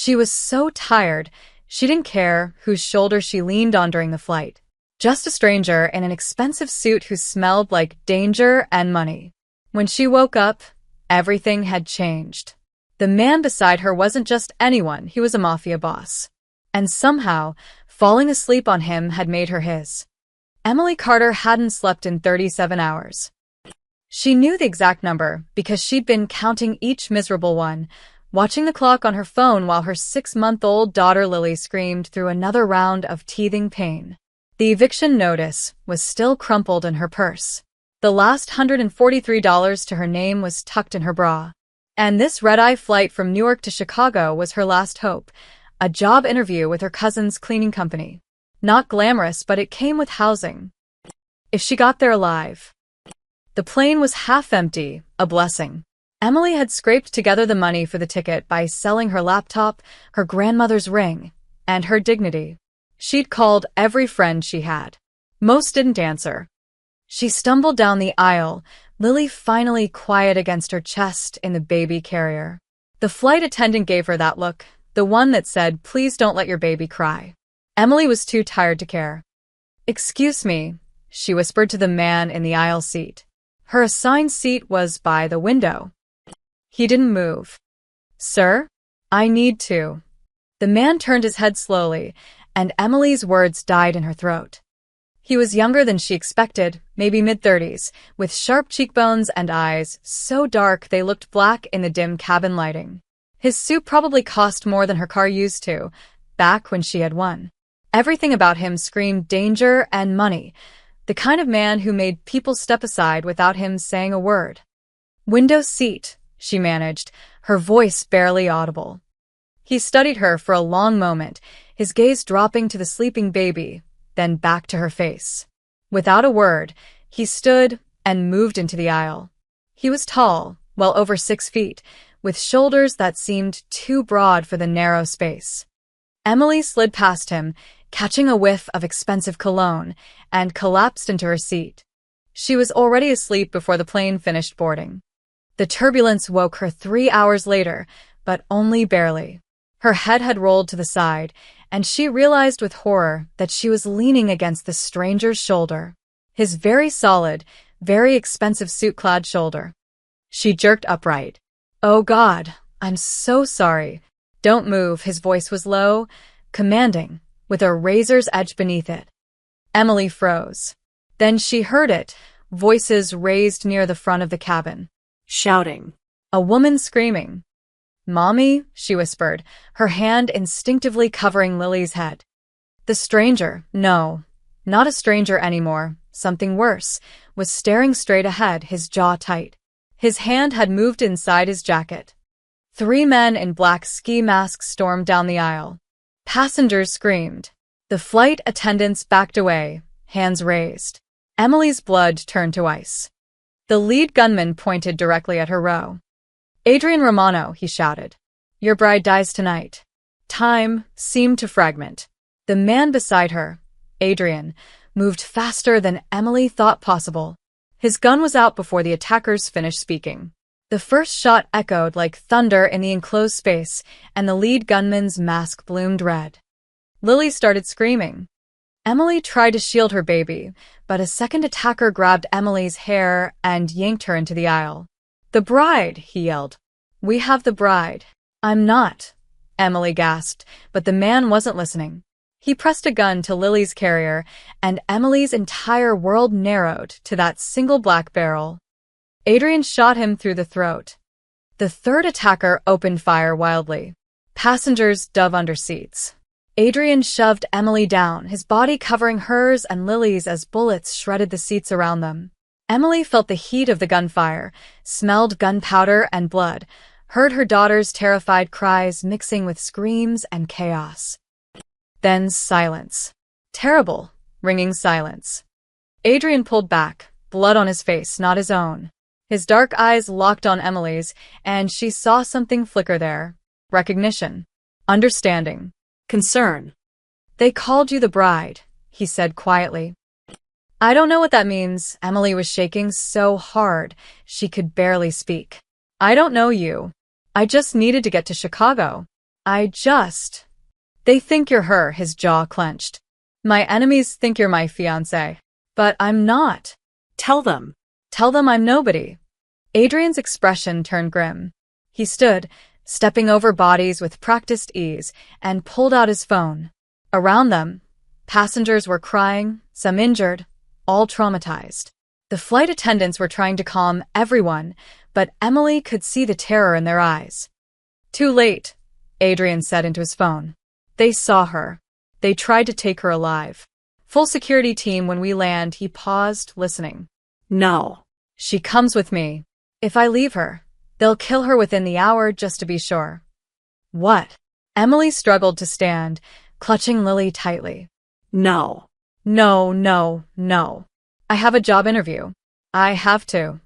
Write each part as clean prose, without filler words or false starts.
She was so tired, she didn't care whose shoulder she leaned on during the flight. Just a stranger in an expensive suit who smelled like danger and money. When she woke up, everything had changed. The man beside her wasn't just anyone, he was a mafia boss. And somehow, falling asleep on him had made her his. Emily Carter hadn't slept in 37 hours. She knew the exact number because she'd been counting each miserable one, watching the clock on her phone while her 6-month-old daughter Lily screamed through another round of teething pain. The eviction notice was still crumpled in her purse. The last $143 to her name was tucked in her bra. And this red-eye flight from Newark to Chicago was her last hope, a job interview with her cousin's cleaning company. Not glamorous, but it came with housing. If she got there alive. The plane was half empty, a blessing. Emily had scraped together the money for the ticket by selling her laptop, her grandmother's ring, and her dignity. She'd called every friend she had. Most didn't answer. She stumbled down the aisle, Lily finally quiet against her chest in the baby carrier. The flight attendant gave her that look, the one that said, "Please don't let your baby cry." Emily was too tired to care. "Excuse me," she whispered to the man in the aisle seat. Her assigned seat was by the window. He didn't move. "Sir? I need to." The man turned his head slowly, and Emily's words died in her throat. He was younger than she expected, maybe mid-30s, with sharp cheekbones and eyes so dark they looked black in the dim cabin lighting. His suit probably cost more than her car used to, back when she had one. Everything about him screamed danger and money, the kind of man who made people step aside without him saying a word. "Window seat," she managed, her voice barely audible. He studied her for a long moment, his gaze dropping to the sleeping baby, then back to her face. Without a word, he stood and moved into the aisle. He was tall, well over 6 feet, with shoulders that seemed too broad for the narrow space. Emily slid past him, catching a whiff of expensive cologne, and collapsed into her seat. She was already asleep before the plane finished boarding. The turbulence woke her 3 hours later, but only barely. Her head had rolled to the side, and she realized with horror that she was leaning against the stranger's shoulder. His very solid, very expensive suit-clad shoulder. She jerked upright. "Oh God, I'm so sorry." "Don't move," his voice was low, commanding, with a razor's edge beneath it. Emily froze. Then she heard it, voices raised near the front of the cabin. Shouting. A woman screaming. "Mommy," she whispered, her hand instinctively covering Lily's head. The stranger, no, not a stranger anymore, something worse, was staring straight ahead, his jaw tight. His hand had moved inside his jacket. 3 men in black ski masks stormed down the aisle. Passengers screamed. The flight attendants backed away, hands raised. Emily's blood turned to ice. The lead gunman pointed directly at her row. "Adrian Romano," he shouted. "Your bride dies tonight." Time seemed to fragment. The man beside her, Adrian, moved faster than Emily thought possible. His gun was out before the attackers finished speaking. The first shot echoed like thunder in the enclosed space, and the lead gunman's mask bloomed red. Lily started screaming. Emily tried to shield her baby, but a second attacker grabbed Emily's hair and yanked her into the aisle. "The bride," he yelled. "We have the bride." "I'm not," Emily gasped, but the man wasn't listening. He pressed a gun to Lily's carrier, and Emily's entire world narrowed to that single black barrel. Adrian shot him through the throat. The third attacker opened fire wildly. Passengers dove under seats. Adrian shoved Emily down, his body covering hers and Lily's as bullets shredded the seats around them. Emily felt the heat of the gunfire, smelled gunpowder and blood, heard her daughter's terrified cries mixing with screams and chaos. Then silence. Terrible, ringing silence. Adrian pulled back, blood on his face, not his own. His dark eyes locked on Emily's, and she saw something flicker there. Recognition. Understanding. Concern. "They called you the bride," he said quietly. "I don't know what that means." Emily was shaking so hard she could barely speak. "I don't know you. I just needed to get to Chicago." They think you're her, his jaw clenched. My enemies think you're my fiancé. But I'm not. Tell them. Tell them I'm nobody. Adrian's expression turned grim. He stood, stepping over bodies with practiced ease, and pulled out his phone. Around them, passengers were crying, some injured, all traumatized. The flight attendants were trying to calm everyone, but Emily could see the terror in their eyes. Too late, Adrian said into his phone. They saw her. They tried to take her alive. Full security team when we land. He paused, listening. No. She comes with me. If I leave her, they'll kill her within the hour just to be sure. What? Emily struggled to stand, clutching Lily tightly. No. No. I have a job interview. I have to.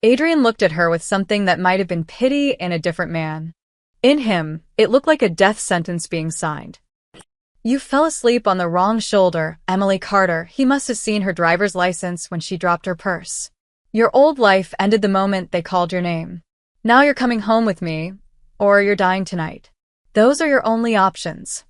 Adrian looked at her with something that might have been pity in a different man. In him, it looked like a death sentence being signed. You fell asleep on the wrong shoulder, Emily Carter. He must have seen her driver's license when she dropped her purse. Your old life ended the moment they called your name. Now you're coming home with me, or you're dying tonight. Those are your only options.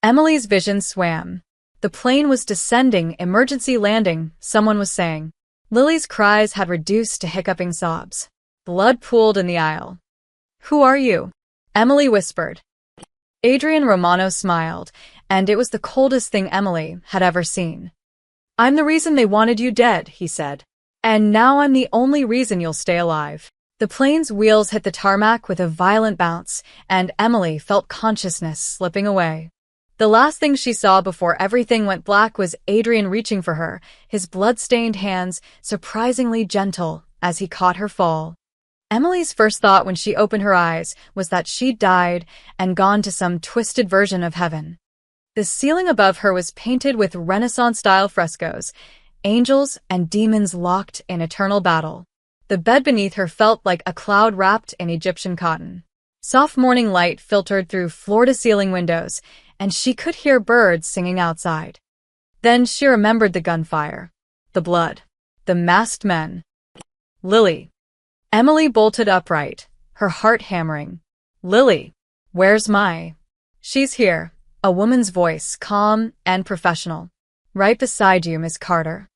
Emily's vision swam. The plane was descending, emergency landing, someone was saying. Lily's cries had reduced to hiccuping sobs. Blood pooled in the aisle. Who are you? Emily whispered. Adrian Romano smiled, and it was the coldest thing Emily had ever seen. I'm the reason they wanted you dead, he said. And now I'm the only reason you'll stay alive. The plane's wheels hit the tarmac with a violent bounce, and Emily felt consciousness slipping away. The last thing she saw before everything went black was Adrian reaching for her, his blood-stained hands surprisingly gentle as he caught her fall. Emily's first thought when she opened her eyes was that she'd died and gone to some twisted version of heaven. The ceiling above her was painted with Renaissance-style frescoes, angels and demons locked in eternal battle. The bed beneath her felt like a cloud wrapped in Egyptian cotton. Soft morning light filtered through floor-to-ceiling windows, and she could hear birds singing outside. Then she remembered the gunfire, the blood, the masked men. Lily. Emily bolted upright, her heart hammering. Lily, where's my... She's here, a woman's voice, calm and professional. Right beside you, Miss Carter.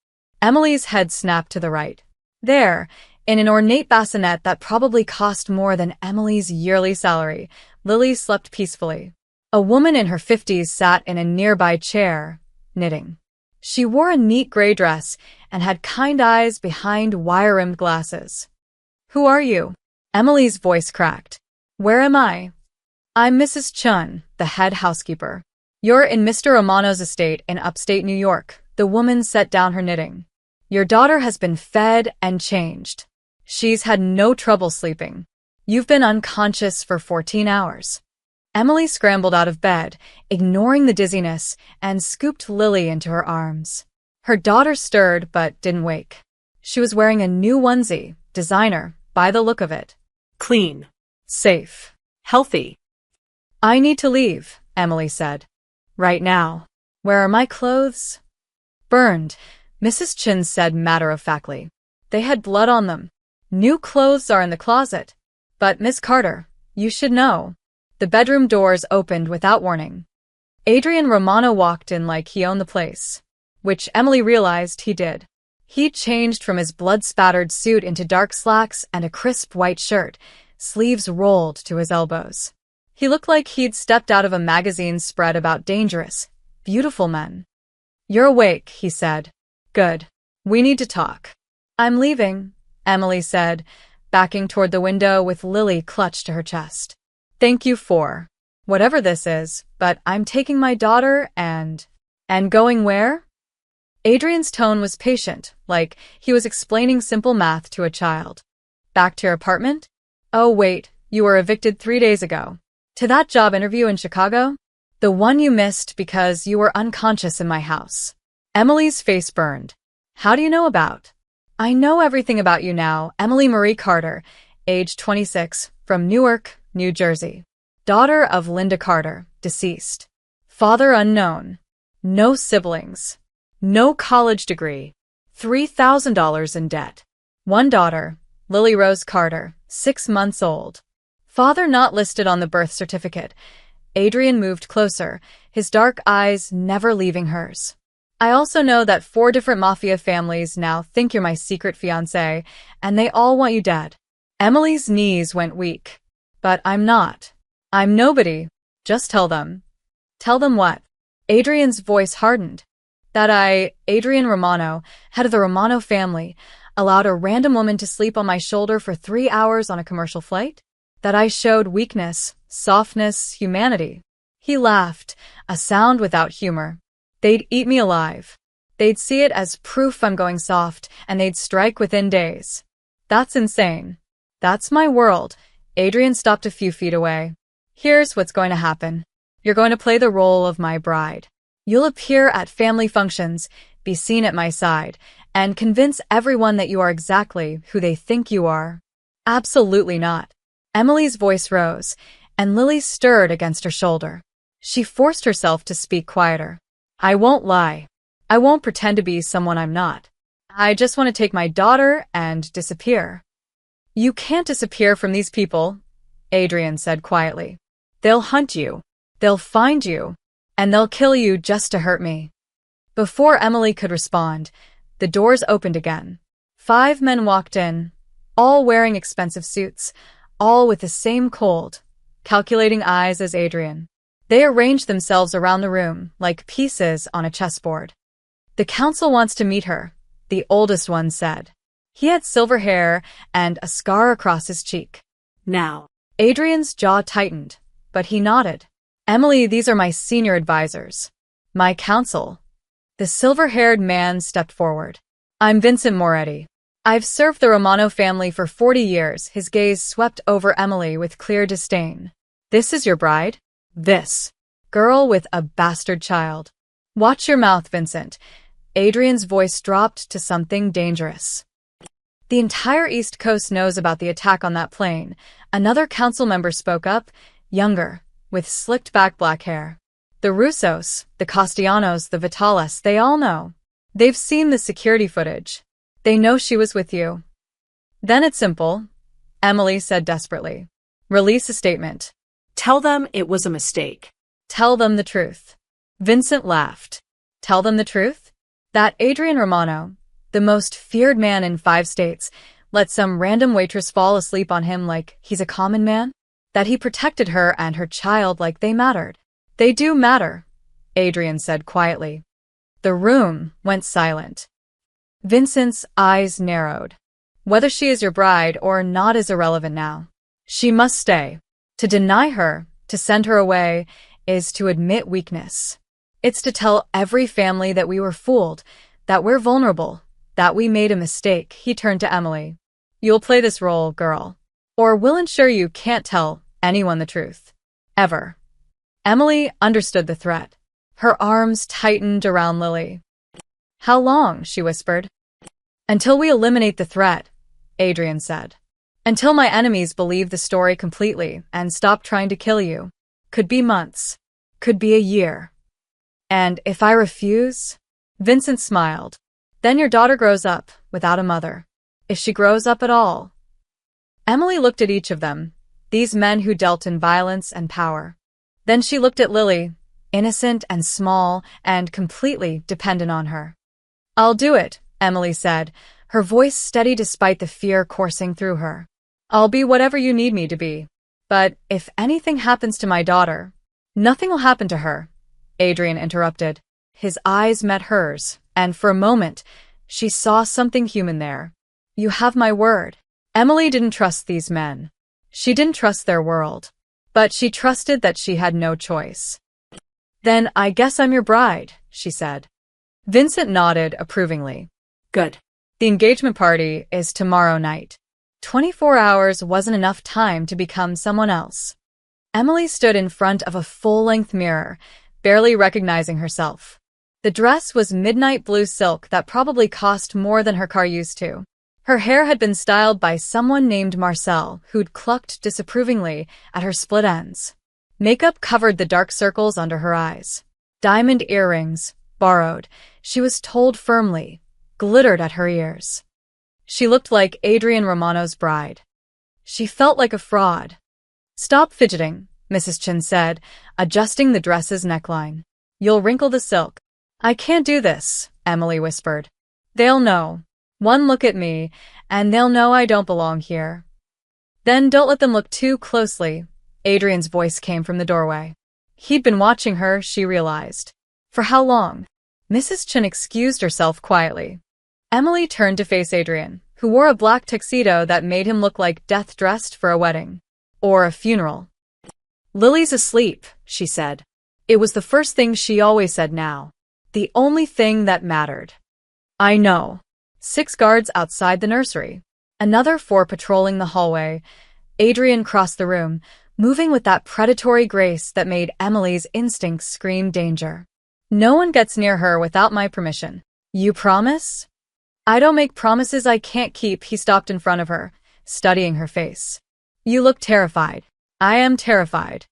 Emily's head snapped to the right. There, in an ornate bassinet that probably cost more than Emily's yearly salary, Lily slept peacefully. A woman in her 50s sat in a nearby chair, knitting. She wore a neat gray dress and had kind eyes behind wire-rimmed glasses. Who are you? Emily's voice cracked. Where am I? I'm Mrs. Chun, the head housekeeper. You're in Mr. Romano's estate in upstate New York. The woman set down her knitting. Your daughter has been fed and changed. She's had no trouble sleeping. You've been unconscious for 14 hours. Emily scrambled out of bed, ignoring the dizziness, and scooped Lily into her arms. Her daughter stirred but didn't wake. She was wearing a new onesie, designer, by the look of it. Clean. Safe. Healthy. I need to leave, Emily said. Right now. Where are my clothes? Burned, Mrs. Chin said matter-of-factly. They had blood on them. New clothes are in the closet. But, Miss Carter, you should know. The bedroom doors opened without warning. Adrian Romano walked in like he owned the place, which Emily realized he did. He changed from his blood-spattered suit into dark slacks and a crisp white shirt, sleeves rolled to his elbows. He looked like he'd stepped out of a magazine spread about dangerous, beautiful men. You're awake, he said. Good. We need to talk. I'm leaving, Emily said, backing toward the window with Lily clutched to her chest. Thank you for whatever this is, but I'm taking my daughter and going where? Adrian's tone was patient, like he was explaining simple math to a child. Back to your apartment? Oh wait, you were evicted 3 days ago. To that job interview in Chicago? The one you missed because you were unconscious in my house. Emily's face burned. How do you know about? I know everything about you now. Emily Marie Carter, age 26, from Newark, New Jersey. Daughter of Linda Carter, deceased. Father unknown. No siblings. No college degree. $3,000 in debt. One daughter, Lily Rose Carter, 6 months old. Father not listed on the birth certificate. Adrian moved closer, his dark eyes never leaving hers. I also know that 4 different Mafia families now think you're my secret fiancé, and they all want you dead. Emily's knees went weak. But I'm not. I'm nobody. Just tell them. Tell them what? Adrian's voice hardened. That Adrian Romano, head of the Romano family, allowed a random woman to sleep on my shoulder for 3 hours on a commercial flight? That I showed weakness, softness, humanity. He laughed, a sound without humor. They'd eat me alive. They'd see it as proof I'm going soft, and they'd strike within days. That's insane. That's my world. Adrian stopped a few feet away. Here's what's going to happen. You're going to play the role of my bride. You'll appear at family functions, be seen at my side, and convince everyone that you are exactly who they think you are. Absolutely not. Emily's voice rose, and Lily stirred against her shoulder. She forced herself to speak quieter. I won't lie. I won't pretend to be someone I'm not. I just want to take my daughter and disappear. You can't disappear from these people, Adrian said quietly. They'll hunt you. They'll find you. And they'll kill you just to hurt me. Before Emily could respond, the doors opened again. 5 men walked in, all wearing expensive suits, all with the same cold, calculating eyes as Adrian. They arranged themselves around the room like pieces on a chessboard. The council wants to meet her, the oldest one said. He had silver hair and a scar across his cheek. Now. Adrian's jaw tightened, but he nodded. Emily, these are my senior advisors. My counsel. The silver-haired man stepped forward. I'm Vincent Moretti. I've served the Romano family for 40 years. His gaze swept over Emily with clear disdain. This is your bride? This. Girl with a bastard child. Watch your mouth, Vincent. Adrian's voice dropped to something dangerous. The entire East Coast knows about the attack on that plane. Another council member spoke up, younger, with slicked-back black hair. The Russos, the Castellanos, the Vitales, they all know. They've seen the security footage. They know she was with you. Then it's simple, Emily said desperately. Release a statement. Tell them it was a mistake. Tell them the truth. Vincent laughed. Tell them the truth? That Adrian Romano, the most feared man in 5 states, let some random waitress fall asleep on him like he's a common man? That he protected her and her child like they mattered. They do matter, Adrian said quietly. The room went silent. Vincent's eyes narrowed. Whether she is your bride or not is irrelevant now. She must stay. To deny her, to send her away, is to admit weakness. It's to tell every family that we were fooled, that we're vulnerable, that we made a mistake. He turned to Emily. You'll play this role, girl. Or we'll ensure you can't tell anyone the truth. Ever. Emily understood the threat. Her arms tightened around Lily. How long? She whispered. Until we eliminate the threat, Adrian said. Until my enemies believe the story completely and stop trying to kill you. Could be months. Could be a year. And if I refuse? Vincent smiled. Then your daughter grows up without a mother. If she grows up at all. Emily looked at each of them, these men who dealt in violence and power. Then she looked at Lily, innocent and small and completely dependent on her. I'll do it, Emily said, her voice steady despite the fear coursing through her. I'll be whatever you need me to be. But if anything happens to my daughter, nothing will happen to her, Adrian interrupted. His eyes met hers, and for a moment, she saw something human there. You have my word. Emily didn't trust these men. She didn't trust their world. But she trusted that she had no choice. Then I guess I'm your bride, she said. Vincent nodded approvingly. Good. The engagement party is tomorrow night. 24 hours wasn't enough time to become someone else. Emily stood in front of a full-length mirror, barely recognizing herself. The dress was midnight blue silk that probably cost more than her car used to. Her hair had been styled by someone named Marcel, who'd clucked disapprovingly at her split ends. Makeup covered the dark circles under her eyes. Diamond earrings, borrowed, she was told firmly, glittered at her ears. She looked like Adrian Romano's bride. She felt like a fraud. Stop fidgeting, Mrs. Chin said, adjusting the dress's neckline. You'll wrinkle the silk. I can't do this, Emily whispered. They'll know. One look at me, and they'll know I don't belong here. Then don't let them look too closely. Adrian's voice came from the doorway. He'd been watching her, she realized. For how long? Mrs. Chin excused herself quietly. Emily turned to face Adrian, who wore a black tuxedo that made him look like death dressed for a wedding. Or a funeral. Lily's asleep, she said. It was the first thing she always said now. The only thing that mattered. I know. 6 guards outside the nursery. Another 4 patrolling the hallway. Adrian crossed the room, moving with that predatory grace that made Emily's instincts scream danger. No one gets near her without my permission. You promise? I don't make promises I can't keep, he stopped in front of her, studying her face. You look terrified. I am terrified.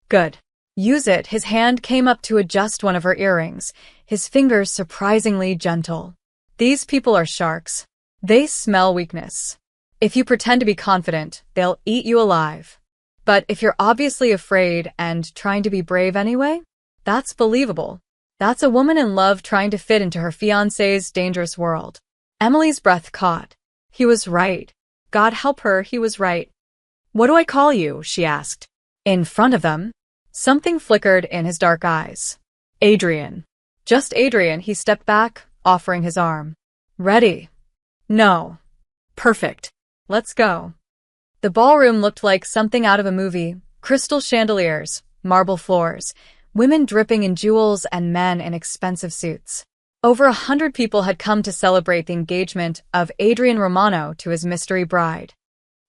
Good. Use it. His hand came up to adjust one of her earrings, his fingers surprisingly gentle. These people are sharks. They smell weakness. If you pretend to be confident, they'll eat you alive. But if you're obviously afraid and trying to be brave anyway, that's believable. That's a woman in love trying to fit into her fiancé's dangerous world. Emily's breath caught. He was right. God help her, he was right. What do I call you? She asked. In front of them, something flickered in his dark eyes. Adrian. Just Adrian, he stepped back, offering his arm. Ready? No. Perfect. Let's go. The ballroom looked like something out of a movie. Crystal chandeliers, marble floors, women dripping in jewels and men in expensive suits. Over 100 people had come to celebrate the engagement of Adrian Romano to his mystery bride.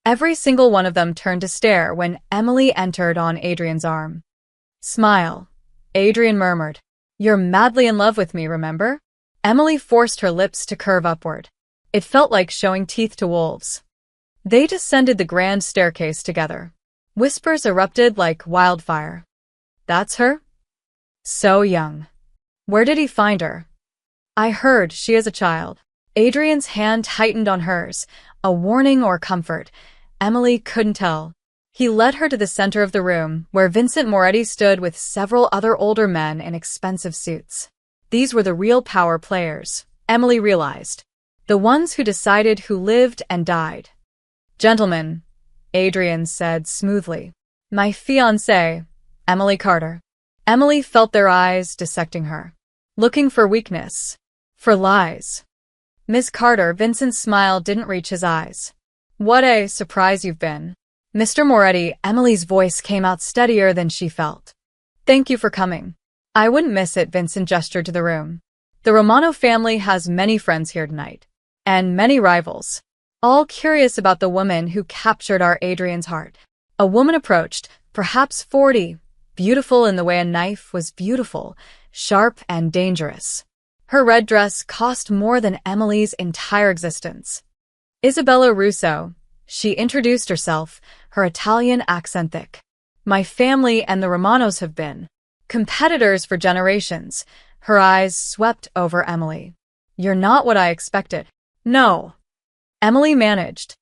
Every single one of them turned to stare when Emily entered on Adrian's arm. Smile. Adrian murmured. You're madly in love with me, remember? Emily forced her lips to curve upward. It felt like showing teeth to wolves. They descended the grand staircase together. Whispers erupted like wildfire. That's her? So young. Where did he find her? I heard she is a child. Adrian's hand tightened on hers, a warning or comfort. Emily couldn't tell. He led her to the center of the room, where Vincent Moretti stood with several other older men in expensive suits. These were the real power players, Emily realized. The ones who decided who lived and died. Gentlemen, Adrian said smoothly. My fiancée, Emily Carter. Emily felt their eyes dissecting her. Looking for weakness. For lies. Miss Carter, Vincent's smile didn't reach his eyes. What a surprise you've been. Mr. Moretti, Emily's voice came out steadier than she felt. Thank you for coming. I wouldn't miss it, Vincent gestured to the room. The Romano family has many friends here tonight. And many rivals. All curious about the woman who captured our Adrian's heart. A woman approached, perhaps 40, beautiful in the way a knife was beautiful, sharp and dangerous. Her red dress cost more than Emily's entire existence. Isabella Russo, she introduced herself, her Italian accent thick. My family and the Romanos have been competitors for generations. Her eyes swept over Emily. You're not what I expected. No. Emily managed.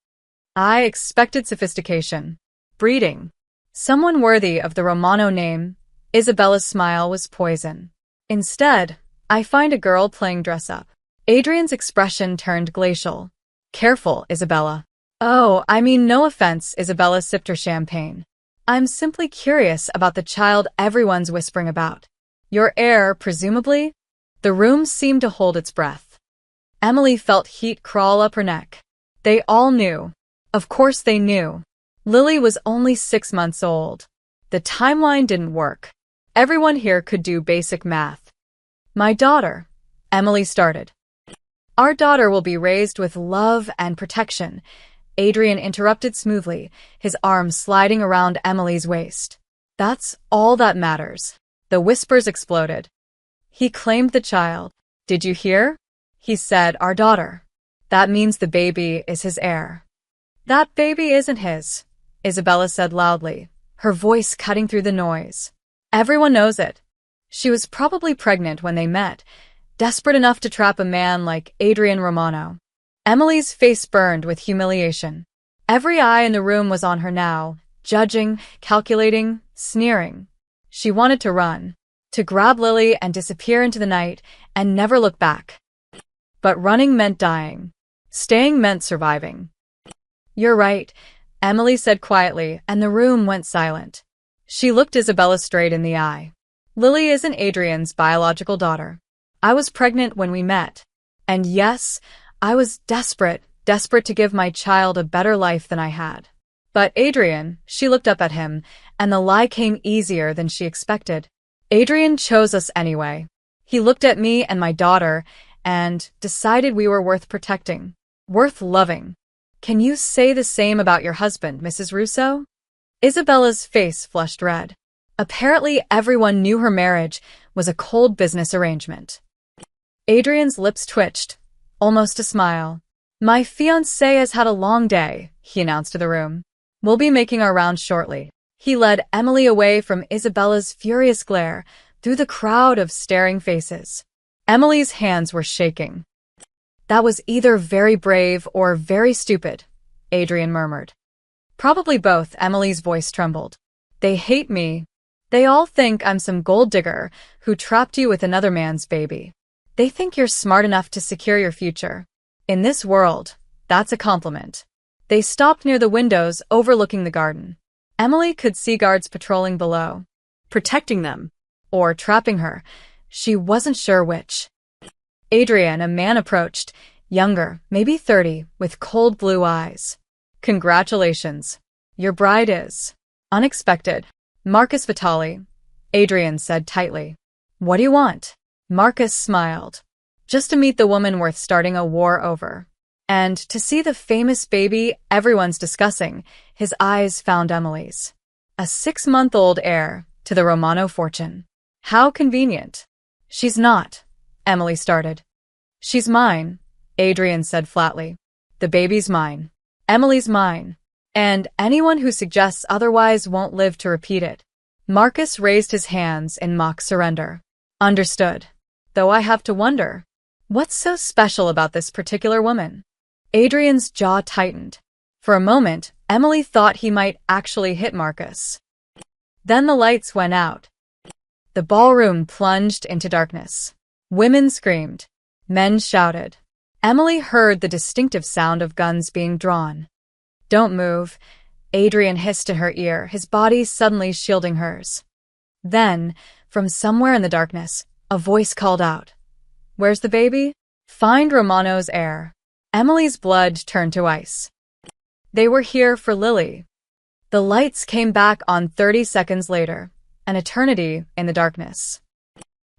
I expected sophistication. Breeding. Someone worthy of the Romano name. Isabella's smile was poison. Instead, I find a girl playing dress-up. Adrian's expression turned glacial. Careful, Isabella. Oh, I mean no offense, Isabella sipped her champagne. I'm simply curious about the child everyone's whispering about. Your heir, presumably? The room seemed to hold its breath. Emily felt heat crawl up her neck. They all knew. Of course they knew. Lily was only 6 months old. The timeline didn't work. Everyone here could do basic math. My daughter, Emily started. Our daughter will be raised with love and protection, Adrian interrupted smoothly, his arm sliding around Emily's waist. That's all that matters. The whispers exploded. He claimed the child. Did you hear? He said, our daughter. That means the baby is his heir. That baby isn't his, Isabella said loudly, her voice cutting through the noise. Everyone knows it. She was probably pregnant when they met, desperate enough to trap a man like Adrian Romano. Emily's face burned with humiliation. Every eye in the room was on her now, judging, calculating, sneering. She wanted to run, to grab Lily and disappear into the night and never look back. But running meant dying. Staying meant surviving. "You're right," Emily said quietly, and the room went silent. She looked Isabella straight in the eye. "Lily isn't Adrian's biological daughter. I was pregnant when we met. And yes, I was desperate to give my child a better life than I had. But Adrian," she looked up at him, and the lie came easier than she expected. "Adrian chose us anyway. He looked at me and my daughter and decided we were worth protecting, worth loving. Can you say the same about your husband, Mrs. Russo?" Isabella's face flushed red. Apparently everyone knew her marriage was a cold business arrangement. Adrian's lips twitched, almost a smile. "My fiancé has had a long day," he announced to the room. "We'll be making our rounds shortly." He led Emily away from Isabella's furious glare through the crowd of staring faces. Emily's hands were shaking. "That was either very brave or very stupid," Adrian murmured. "Probably both," Emily's voice trembled. "They hate me. They all think I'm some gold digger who trapped you with another man's baby. They think you're smart enough to secure your future. In this world, that's a compliment." They stopped near the windows overlooking the garden. Emily could see guards patrolling below, Protecting them. or trapping her. She wasn't sure which. Adrian, a man, approached, younger, maybe 30, with cold blue eyes. "Congratulations. Your bride is unexpected. Marcus Vitali," Adrian said tightly. "What do you want?" Marcus smiled. "Just to meet the woman worth starting a war over. And to see the famous baby everyone's discussing." His eyes found Emily's. "A 6-month-old heir to the Romano fortune. How convenient." "She's not," Emily started. "She's mine," Adrian said flatly. "The baby's mine. Emily's mine. And anyone who suggests otherwise won't live to repeat it." Marcus raised his hands in mock surrender. "Understood. Though I have to wonder, what's so special about this particular woman?" Adrian's jaw tightened. For a moment, Emily thought he might actually hit Marcus. Then the lights went out. The ballroom plunged into darkness. Women screamed. Men shouted. Emily heard the distinctive sound of guns being drawn. "Don't move," Adrian hissed in her ear, his body suddenly shielding hers. Then, from somewhere in the darkness, a voice called out. "Where's the baby?" "Find Romano's heir." Emily's blood turned to ice. They were here for Lily. The lights came back on 30 seconds later, an eternity in the darkness.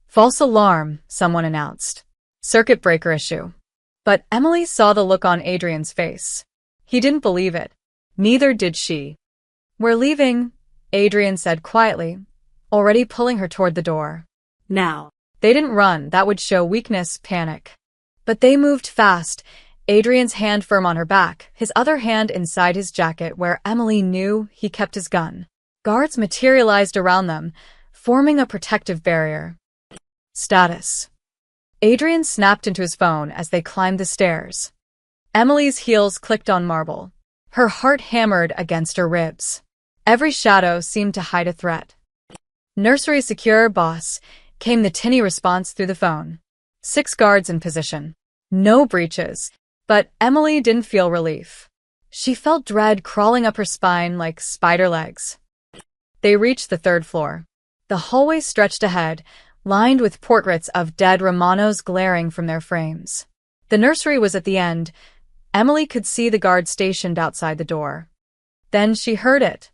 "False alarm," someone announced. "Circuit breaker issue." But Emily saw the look on Adrian's face. He didn't believe it. Neither did she. "We're leaving," Adrian said quietly, already pulling her toward the door. Now. They didn't run, that would show weakness, panic. But they moved fast, Adrian's hand firm on her back, his other hand inside his jacket where Emily knew he kept his gun. Guards materialized around them, forming a protective barrier. Status. Adrian snapped into his phone as they climbed the stairs. Emily's heels clicked on marble. Her heart hammered against her ribs. Every shadow seemed to hide a threat. "Nursery secure, boss," came the tinny response through the phone. 6 guards in position. No breaches. But Emily didn't feel relief. She felt dread crawling up her spine like spider legs. They reached the 3rd floor. The hallway stretched ahead, lined with portraits of dead Romanos glaring from their frames. The nursery was at the end. Emily could see the guard stationed outside the door. Then she heard it.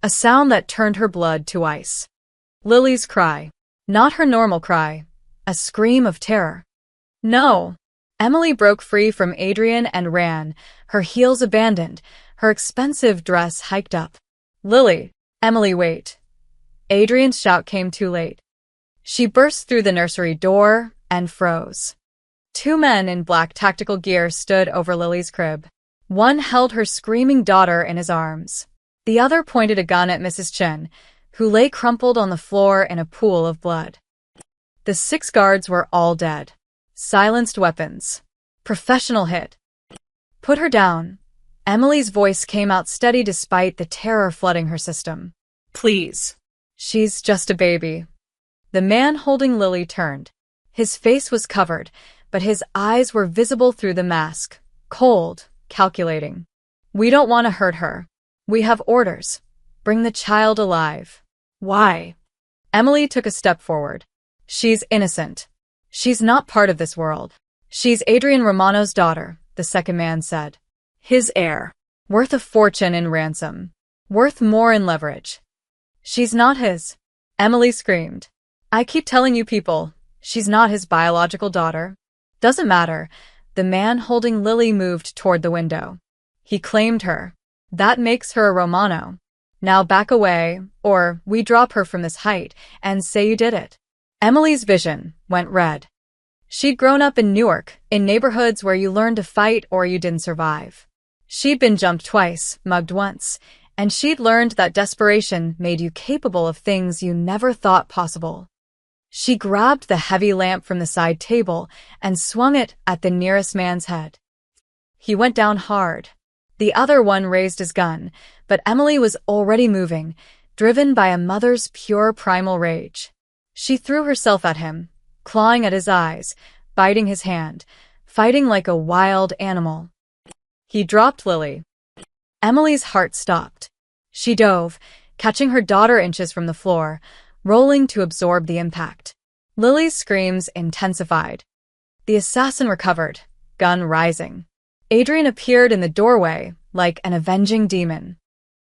A sound that turned her blood to ice. Lily's cry. Not her normal cry. A scream of terror. "No!" Emily broke free from Adrian and ran, her heels abandoned, her expensive dress hiked up. "Lily!" "Emily, wait!" Adrian's shout came too late. She burst through the nursery door and froze. 2 men in black tactical gear stood over Lily's crib. One held her screaming daughter in his arms. The other pointed a gun at Mrs. Chen, who lay crumpled on the floor in a pool of blood. The 6 guards were all dead. Silenced weapons. Professional hit. "Put her down." Emily's voice came out steady despite the terror flooding her system. Please. She's just a baby. The man holding Lily turned. His face was covered, but his eyes were visible through the mask, cold, calculating. We don't want to hurt her. We have orders. Bring the child alive. Why? Emily took a step forward. She's innocent. She's not part of this world. She's Adrian Romano's daughter, the second man said. His heir. Worth a fortune in ransom. Worth more in leverage. She's not his. Emily screamed. I keep telling you people, she's not his biological daughter. Doesn't matter. The man holding Lily moved toward the window. He claimed her. That makes her a Romano. Now back away, or we drop her from this height and say you did it. Emily's vision went red. She'd grown up in Newark, in neighborhoods where you learned to fight or you didn't survive. She'd been jumped twice, mugged once, and she'd learned that desperation made you capable of things you never thought possible. She grabbed the heavy lamp from the side table and swung it at the nearest man's head. He went down hard. The other one raised his gun, but Emily was already moving, driven by a mother's pure primal rage. She threw herself at him, clawing at his eyes, biting his hand, fighting like a wild animal. He dropped Lily. Emily's heart stopped. She dove, catching her daughter inches from the floor, rolling to absorb the impact. Lily's screams intensified. The assassin recovered, gun rising. Adrian appeared in the doorway like an avenging demon.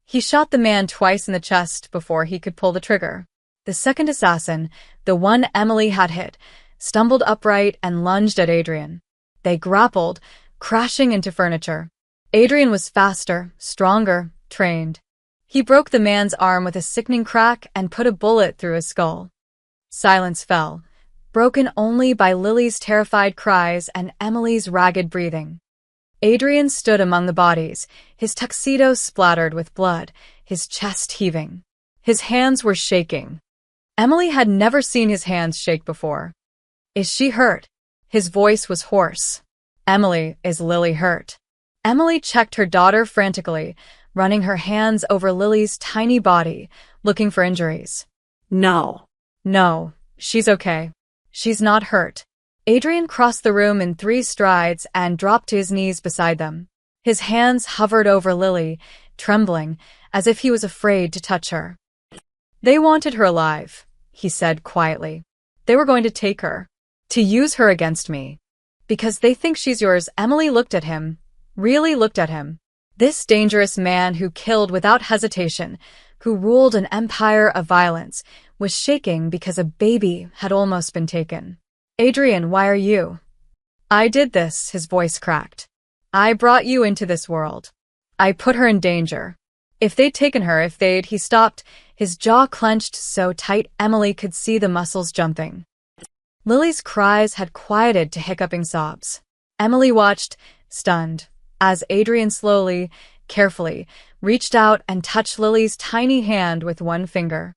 He shot the man twice in the chest before he could pull the trigger. The second assassin, the one Emily had hit, stumbled upright and lunged at Adrian. They grappled, crashing into furniture. Adrian was faster, stronger, trained. He broke the man's arm with a sickening crack and put a bullet through his skull. Silence fell, broken only by Lily's terrified cries and Emily's ragged breathing. Adrian stood among the bodies, his tuxedo splattered with blood, his chest heaving. His hands were shaking. Emily had never seen his hands shake before. Is she hurt? His voice was hoarse. Emily, is Lily hurt? Emily checked her daughter frantically, running her hands over Lily's tiny body, looking for injuries. No. No, she's okay. She's not hurt. Adrian crossed the room in 3 strides and dropped to his knees beside them. His hands hovered over Lily, trembling, as if he was afraid to touch her. They wanted her alive, he said quietly. They were going to take her. To use her against me. Because they think she's yours. Emily looked at him, really looked at him. This dangerous man who killed without hesitation, who ruled an empire of violence, was shaking because a baby had almost been taken. Adrian, why are you? I did this, his voice cracked. I brought you into this world. I put her in danger. If they'd taken her, he stopped, his jaw clenched so tight Emily could see the muscles jumping. Lily's cries had quieted to hiccuping sobs. Emily watched, stunned, as Adrian slowly, carefully, reached out and touched Lily's tiny hand with one finger.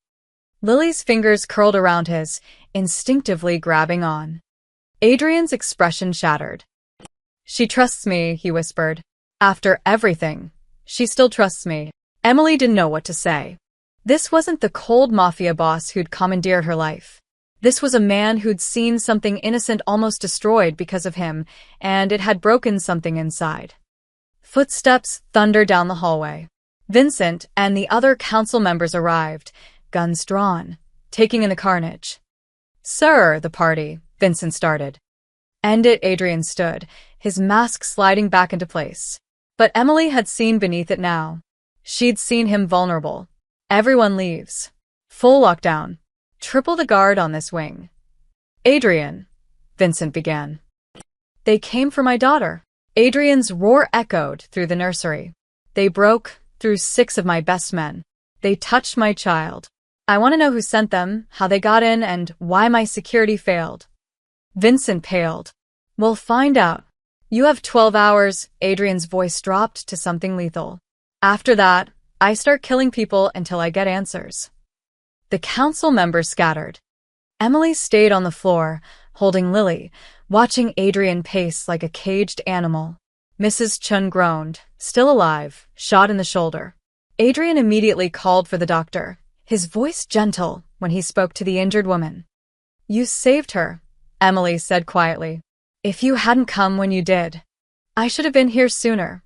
Lily's fingers curled around his, instinctively grabbing on. Adrian's expression shattered. She trusts me, he whispered. After everything, she still trusts me. Emily didn't know what to say. This wasn't the cold Mafia boss who'd commandeered her life. This was a man who'd seen something innocent almost destroyed because of him, and it had broken something inside. Footsteps thundered down the hallway. Vincent and the other council members arrived, guns drawn, taking in the carnage. Sir, the party, Vincent started. End it, Adrian stood, his mask sliding back into place. But Emily had seen beneath it now. She'd seen him vulnerable. Everyone leaves. Full lockdown. Triple the guard on this wing. Adrian, Vincent began. They came for my daughter. Adrian's roar echoed through the nursery. They broke through 6 of my best men. They touched my child. I want to know who sent them, how they got in, and why my security failed. Vincent paled. We'll find out. You have 12 hours. Adrian's voice dropped to something lethal. After that, I start killing people until I get answers. The council members scattered. Emily stayed on the floor, holding Lily, watching Adrian pace like a caged animal. Mrs. Chun groaned, still alive, shot in the shoulder. Adrian immediately called for the doctor, his voice gentle when he spoke to the injured woman. "You saved her," Emily said quietly. "If you hadn't come when you did, I should have been here sooner."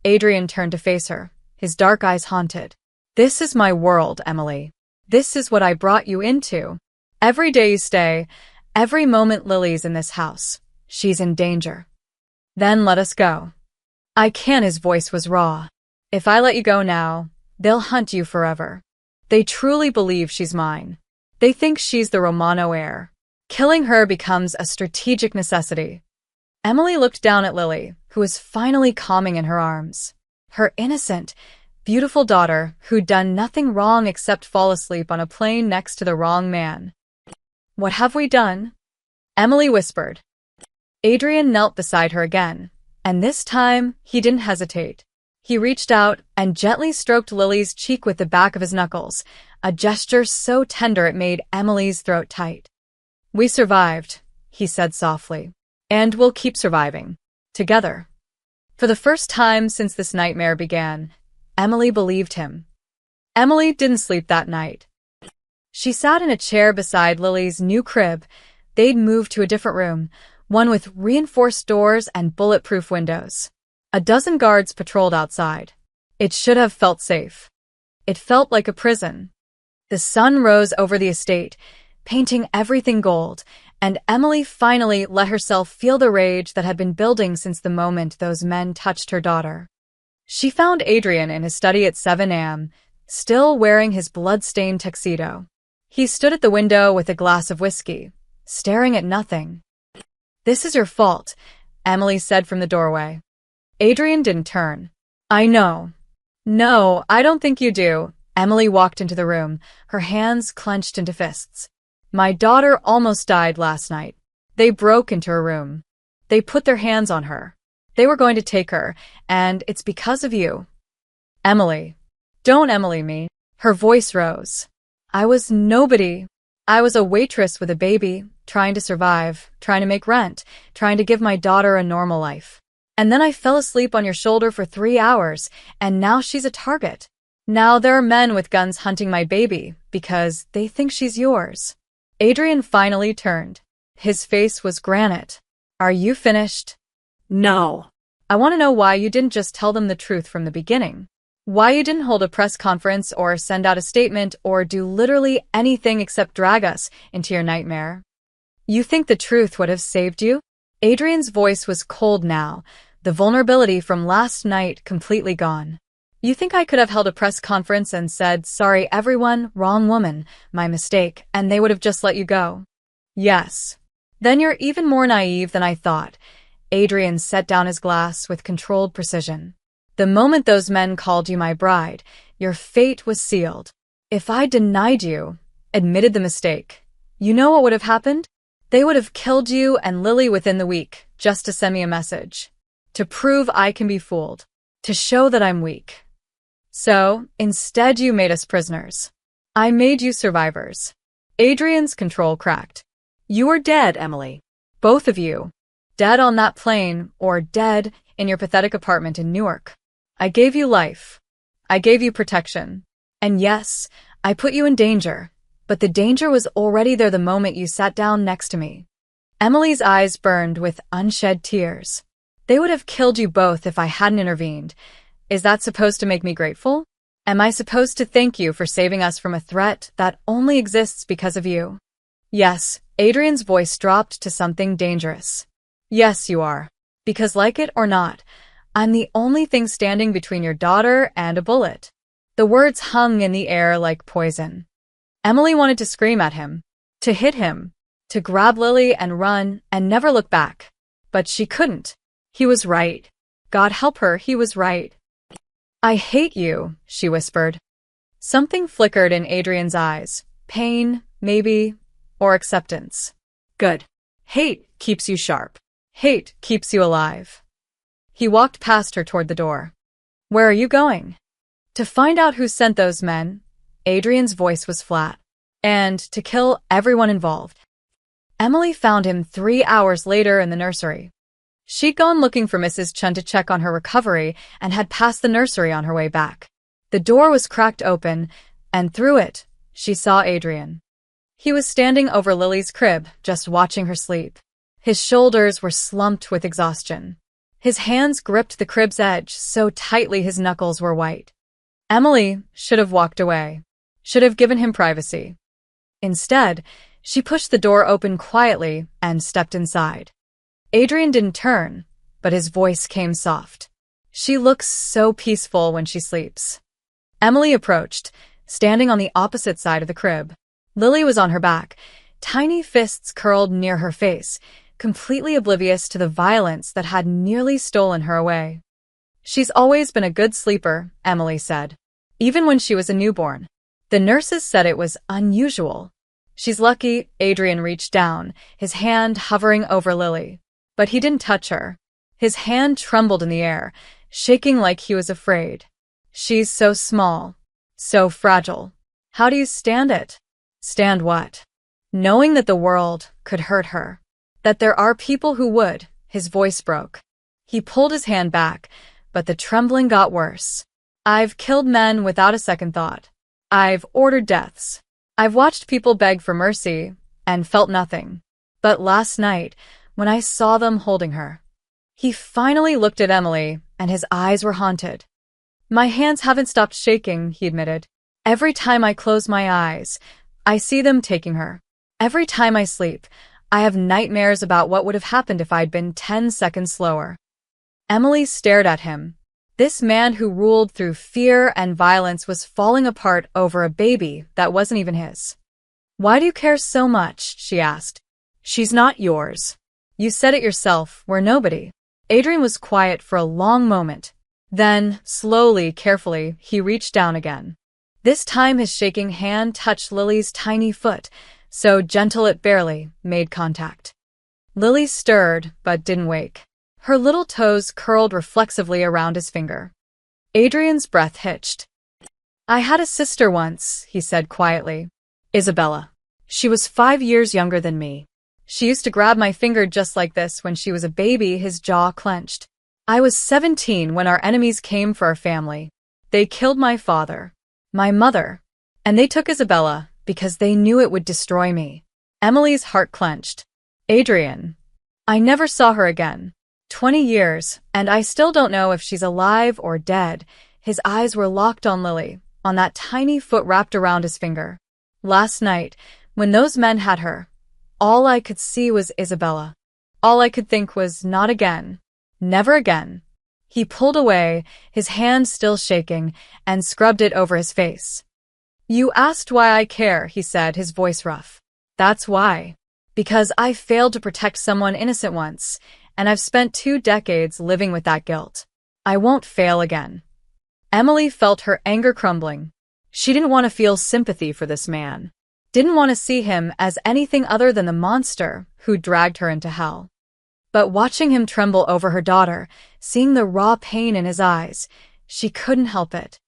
Adrian turned to face her, his dark eyes haunted. "This is my world, Emily. This is what I brought you into. Every day you stay, every moment Lily's in this house, she's in danger. Then let us go." "I can't," his voice was raw. "If I let you go now, they'll hunt you forever. They truly believe she's mine. They think she's the Romano heir. Killing her becomes a strategic necessity." Emily looked down at Lily, who was finally calming in her arms. Her innocent, beautiful daughter who'd done nothing wrong except fall asleep on a plane next to the wrong man. "What have we done?" Emily whispered. Adrian knelt beside her again, and this time he didn't hesitate. He reached out and gently stroked Lily's cheek with the back of his knuckles, a gesture so tender it made Emily's throat tight. "We survived," he said softly, "and we'll keep surviving. Together." For the first time since this nightmare began, Emily believed him. Emily didn't sleep that night. She sat in a chair beside Lily's new crib. They'd moved to a different room, one with reinforced doors and bulletproof windows. A dozen guards patrolled outside. It should have felt safe. It felt like a prison. The sun rose over the estate, painting everything gold, and Emily finally let herself feel the rage that had been building since the moment those men touched her daughter. She found Adrian in his study at 7 a.m., still wearing his blood-stained tuxedo. He stood at the window with a glass of whiskey, staring at nothing. "This is your fault," Emily said from the doorway. Adrian didn't turn. "I know." "No, I don't think you do." Emily walked into the room, her hands clenched into fists. "My daughter almost died last night. They broke into her room. They put their hands on her. They were going to take her, and it's because of you." "Emily." "Don't Emily me." Her voice rose. "I was nobody. I was a waitress with a baby, trying to survive, trying to make rent, trying to give my daughter a normal life. And then I fell asleep on your shoulder for 3 hours, and now she's a target. Now there are men with guns hunting my baby because they think she's yours." Adrian finally turned. His face was granite. "Are you finished?" No. "I want to know why you didn't just tell them the truth from the beginning. Why you didn't hold a press conference or send out a statement or do literally anything except drag us into your nightmare. You think the truth would have saved you?" Adrian's voice was cold now, the vulnerability from last night completely gone. "You think I could have held a press conference and said, 'Sorry everyone, wrong woman, my mistake,' and they would have just let you go?" "Yes." "Then you're even more naive than I thought." Adrian set down his glass with controlled precision. "The moment those men called you my bride, your fate was sealed. If I denied you, admitted the mistake, you know what would have happened? They would have killed you and Lily within the week, just to send me a message. To prove I can be fooled. To show that I'm weak. So, instead you made us prisoners. I made you survivors." Adrian's control cracked. "You were dead, Emily. Both of you. Dead on that plane, or dead in your pathetic apartment in Newark. I gave you life. I gave you protection. And yes, I put you in danger, but the danger was already there the moment you sat down next to me." Emily's eyes burned with unshed tears. "They would have killed you both if I hadn't intervened. Is that supposed to make me grateful? Am I supposed to thank you for saving us from a threat that only exists because of you?" "Yes," Adrian's voice dropped to something dangerous. "Yes, you are. Because like it or not, I'm the only thing standing between your daughter and a bullet." The words hung in the air like poison. Emily wanted to scream at him, to hit him, to grab Lily and run and never look back. But she couldn't. He was right. God help her, he was right. "I hate you," she whispered. Something flickered in Adrian's eyes. Pain, maybe, or acceptance. "Good. Hate keeps you sharp. Hate keeps you alive." He walked past her toward the door. "Where are you going?" "To find out who sent those men." Adrian's voice was flat. "And to kill everyone involved." Emily found him 3 hours later in the nursery. She'd gone looking for Mrs. Chun to check on her recovery and had passed the nursery on her way back. The door was cracked open, and through it, she saw Adrian. He was standing over Lily's crib, just watching her sleep. His shoulders were slumped with exhaustion. His hands gripped the crib's edge so tightly his knuckles were white. Emily should have walked away, should have given him privacy. Instead, she pushed the door open quietly and stepped inside. Adrian didn't turn, but his voice came soft. She looks so peaceful when she sleeps. Emily approached, standing on the opposite side of the crib. Lily was on her back, tiny fists curled near her face, completely oblivious to the violence that had nearly stolen her away. She's always been a good sleeper, Emily said. Even when she was a newborn. The nurses said it was unusual. She's lucky. Adrian reached down, his hand hovering over Lily. But he didn't touch her. His hand trembled in the air, shaking like he was afraid. She's so small, so fragile. How do you stand it? Stand what? Knowing that the world could hurt her. That there are people who would. His voice broke. He pulled his hand back, but the trembling got worse. I've killed men without a second thought. I've ordered deaths. I've watched people beg for mercy and felt nothing. But last night, when I saw them holding her, he finally looked at Emily, and his eyes were haunted. My hands haven't stopped shaking, he admitted. Every time I close my eyes, I see them taking her. Every time I sleep, I have nightmares about what would have happened if I'd been 10 seconds slower. Emily stared at him. This man who ruled through fear and violence was falling apart over a baby that wasn't even his. Why do you care so much? She asked. She's not yours. You said it yourself, we're nobody. Adrian was quiet for a long moment. Then, slowly, carefully, he reached down again. This time his shaking hand touched Lily's tiny foot, so gentle it barely made contact. Lily stirred, but didn't wake. Her little toes curled reflexively around his finger. Adrian's breath hitched. I had a sister once, he said quietly. Isabella. She was 5 years younger than me. She used to grab my finger just like this when she was a baby. His jaw clenched. I was 17 when our enemies came for our family. They killed my father, my mother, and they took Isabella because they knew it would destroy me. Emily's heart clenched. Adrian. I never saw her again. 20 years, and I still don't know if she's alive or dead. His eyes were locked on Lily, on that tiny foot wrapped around his finger. Last night, when those men had her, all I could see was Isabella. All I could think was not again. Never again. He pulled away, his hand still shaking, and scrubbed it over his face. You asked why I care, he said, his voice rough. That's why. Because I failed to protect someone innocent once, and I've spent 2 decades living with that guilt. I won't fail again. Emily felt her anger crumbling. She didn't want to feel sympathy for this man. Didn't want to see him as anything other than the monster who dragged her into hell. But watching him tremble over her daughter, seeing the raw pain in his eyes, she couldn't help it.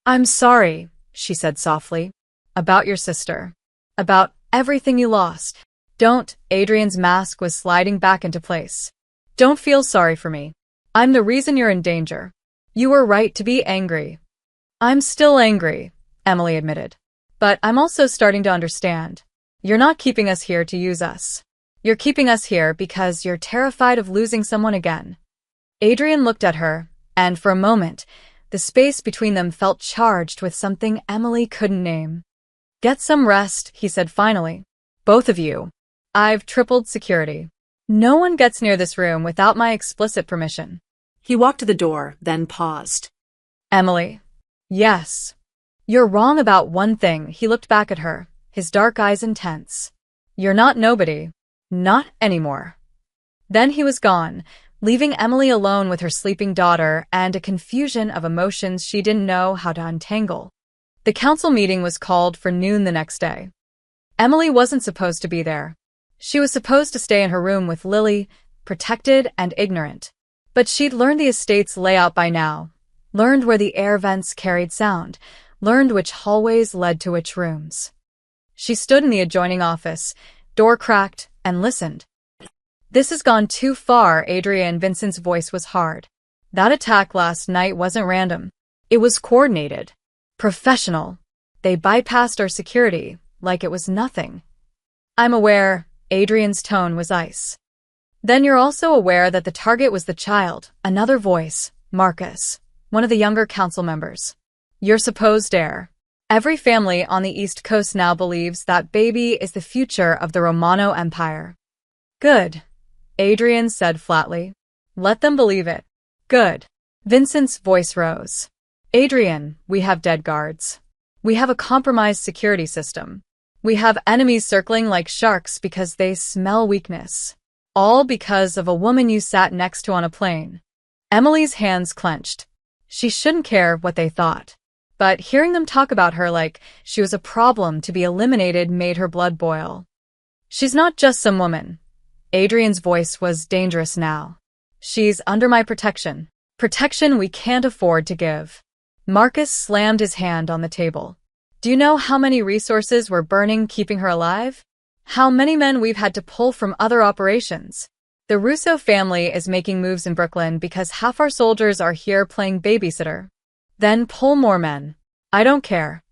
I'm sorry, she said softly. About your sister. About everything you lost. Don't. Adrian's mask was sliding back into place. Don't feel sorry for me. I'm the reason you're in danger. You were right to be angry. I'm still angry, Emily admitted. But I'm also starting to understand. You're not keeping us here to use us. You're keeping us here because you're terrified of losing someone again. Adrian looked at her, and for a moment, the space between them felt charged with something Emily couldn't name. Get some rest, he said finally. Both of you. I've tripled security. No one gets near this room without my explicit permission. He walked to the door, then paused. Emily. Yes. You're wrong about one thing. He looked back at her, his dark eyes intense. You're not nobody. Not anymore. Then he was gone, leaving Emily alone with her sleeping daughter and a confusion of emotions she didn't know how to untangle. The council meeting was called for noon the next day. Emily wasn't supposed to be there. She was supposed to stay in her room with Lily, protected and ignorant. But she'd learned the estate's layout by now, learned where the air vents carried sound, learned which hallways led to which rooms. She stood in the adjoining office, door cracked, and listened. This has gone too far, Adrian Vincent's voice was hard. That attack last night wasn't random. It was coordinated. Professional. They bypassed our security, like it was nothing. I'm aware, Adrian's tone was ice. Then you're also aware that the target was the child, another voice, Marcus, one of the younger council members. Your supposed heir. Every family on the East Coast now believes that baby is the future of the Romano Empire. Good, Adrian said flatly. Let them believe it. Good. Vincent's voice rose. Adrian, we have dead guards. We have a compromised security system. We have enemies circling like sharks because they smell weakness. All because of a woman you sat next to on a plane. Emily's hands clenched. She shouldn't care what they thought. But hearing them talk about her like she was a problem to be eliminated made her blood boil. She's not just some woman. Adrian's voice was dangerous now. She's under my protection. Protection we can't afford to give. Marcus slammed his hand on the table. Do you know how many resources we're burning keeping her alive? How many men we've had to pull from other operations? The Russo family is making moves in Brooklyn because half our soldiers are here playing babysitter. Then pull more men. I don't care.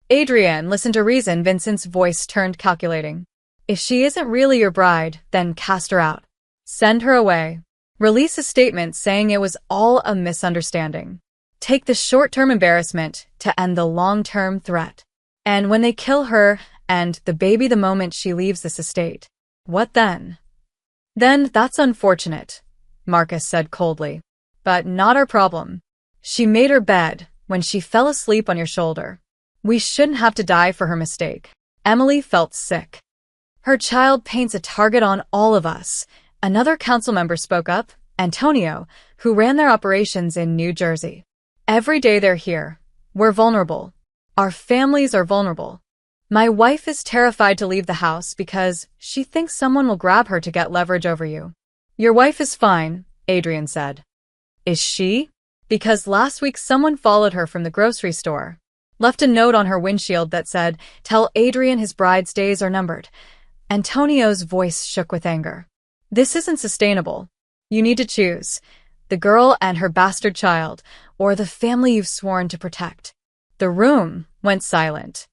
Adrian, listen to reason. Vincent's voice turned calculating. If she isn't really your bride, then cast her out. Send her away. Release a statement saying it was all a misunderstanding. Take the short-term embarrassment to end the long-term threat. And when they kill her and the baby the moment she leaves this estate, what then? Then that's unfortunate, Marcus said coldly. But not our problem. She made her bed when she fell asleep on your shoulder. We shouldn't have to die for her mistake. Emily felt sick. Her child paints a target on all of us. Another council member spoke up, Antonio, who ran their operations in New Jersey. Every day they're here. We're vulnerable. Our families are vulnerable. My wife is terrified to leave the house because she thinks someone will grab her to get leverage over you. Your wife is fine, Adrian said. Is she? Because last week someone followed her from the grocery store. Left a note on her windshield that said, "Tell Adrian his bride's days are numbered." Antonio's voice shook with anger. This isn't sustainable. You need to choose. The girl and her bastard child, or the family you've sworn to protect. The room went silent.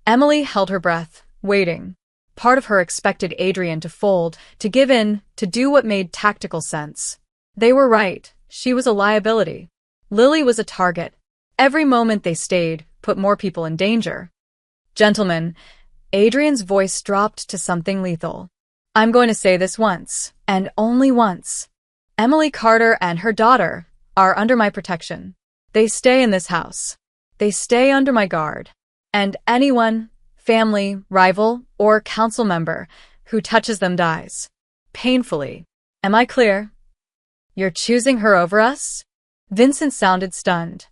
Emily held her breath, waiting. Part of her expected Adrian to fold, to give in, to do what made tactical sense. They were right. She was a liability. Lily was a target. Every moment they stayed put more people in danger. Gentlemen, Adrian's voice dropped to something lethal. I'm going to say this once, and only once. Emily Carter and her daughter are under my protection. They stay in this house. They stay under my guard. And anyone, family, rival, or council member who touches them dies. Painfully. Am I clear? You're choosing her over us? Vincent sounded stunned.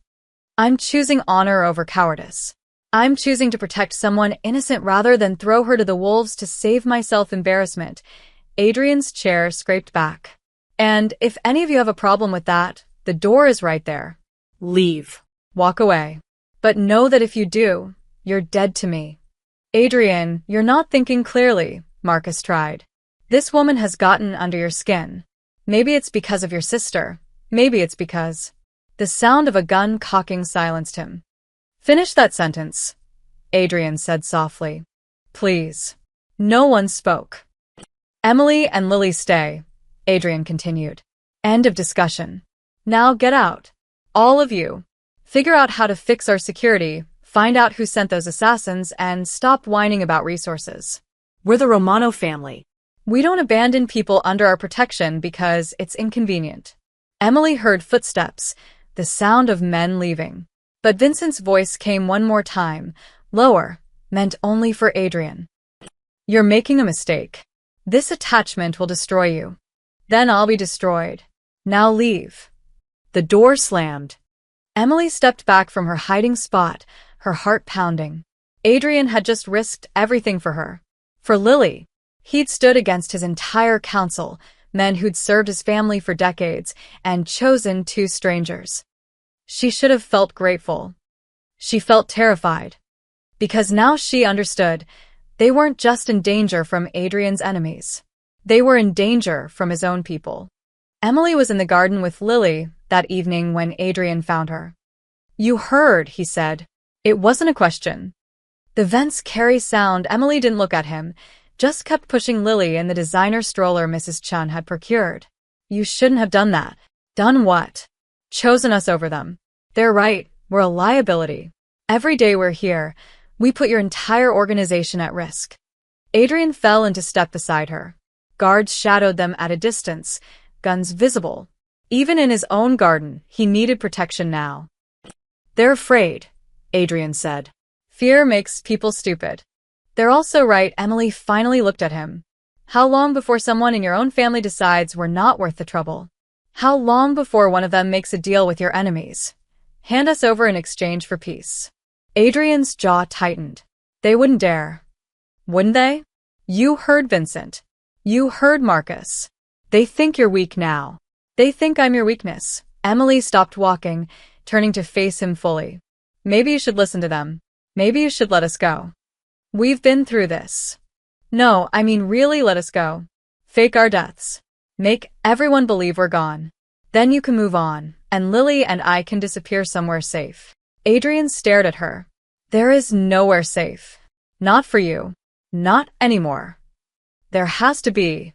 I'm choosing honor over cowardice. I'm choosing to protect someone innocent rather than throw her to the wolves to save myself embarrassment. Adrian's chair scraped back. And if any of you have a problem with that, the door is right there. Leave. Walk away. But know that if you do, you're dead to me. Adrian, you're not thinking clearly, Marcus tried. This woman has gotten under your skin. Maybe it's because of your sister. Maybe it's because... The sound of a gun cocking silenced him. Finish that sentence, Adrian said softly. Please. No one spoke. Emily and Lily stay, Adrian continued. End of discussion. Now get out. All of you. Figure out how to fix our security, find out who sent those assassins, and stop whining about resources. We're the Romano family. We don't abandon people under our protection because it's inconvenient. Emily heard footsteps, the sound of men leaving. But Vincent's voice came one more time, lower, meant only for Adrian. You're making a mistake. This attachment will destroy you. Then I'll be destroyed. Now leave. The door slammed. Emily stepped back from her hiding spot, her heart pounding. Adrian had just risked everything for her. For Lily. He'd stood against his entire council, men who'd served his family for decades, and chosen two strangers. She should have felt grateful. She felt terrified. Because now she understood, they weren't just in danger from Adrian's enemies. They were in danger from his own people. Emily was in the garden with Lily that evening when Adrian found her. You heard, he said. It wasn't a question. The vents carry sound. Emily didn't look at him, just kept pushing Lily in the designer stroller Mrs. Chun had procured. You shouldn't have done that. Done what? Chosen us over them. They're right, we're a liability. Every day we're here, we put your entire organization at risk. Adrian fell into step beside her. Guards shadowed them at a distance, guns visible. Even in his own garden, he needed protection now. They're afraid, Adrian said. Fear makes people stupid. They're also right. Emily finally looked at him. How long before someone in your own family decides we're not worth the trouble? How long before one of them makes a deal with your enemies? Hand us over in exchange for peace. Adrian's jaw tightened. They wouldn't dare. Wouldn't they? You heard Vincent. You heard Marcus. They think you're weak now. They think I'm your weakness. Emily stopped walking, turning to face him fully. Maybe you should listen to them. Maybe you should let us go. We've been through this. No, I mean really let us go. Fake our deaths. Make everyone believe we're gone. Then you can move on, and Lily and I can disappear somewhere safe. Adrian stared at her. There is nowhere safe. Not for you. Not anymore. There has to be.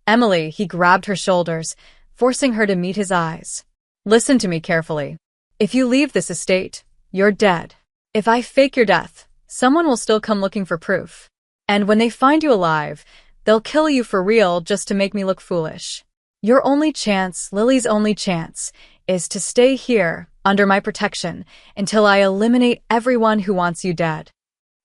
Emily, he grabbed her shoulders, forcing her to meet his eyes. Listen to me carefully. If you leave this estate, you're dead. If I fake your death, someone will still come looking for proof. And when they find you alive, they'll kill you for real just to make me look foolish. Your only chance, Lily's only chance, is to stay here, under my protection, until I eliminate everyone who wants you dead.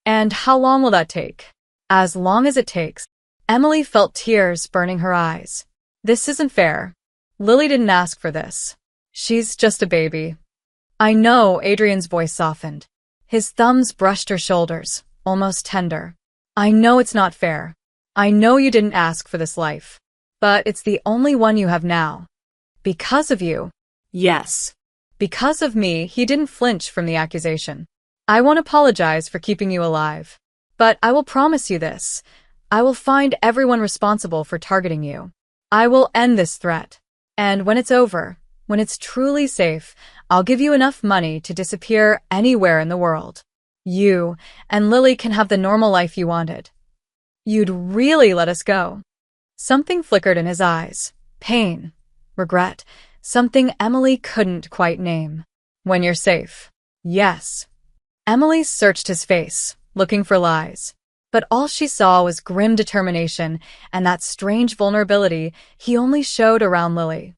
And how long will that take? As long as it takes. Emily felt tears burning her eyes. This isn't fair. Lily didn't ask for this. She's just a baby. I know, Adrian's voice softened. His thumbs brushed her shoulders, almost tender. I know it's not fair. I know you didn't ask for this life. But it's the only one you have now. Because of you. Yes. Because of me, he didn't flinch from the accusation. I won't apologize for keeping you alive. But I will promise you this. I will find everyone responsible for targeting you. I will end this threat. And when it's over, when it's truly safe, I'll give you enough money to disappear anywhere in the world. You and Lily can have the normal life you wanted. You'd really let us go. Something flickered in his eyes. Pain. Regret. Something Emily couldn't quite name. When you're safe. Yes. Emily searched his face, looking for lies. But all she saw was grim determination and that strange vulnerability he only showed around Lily.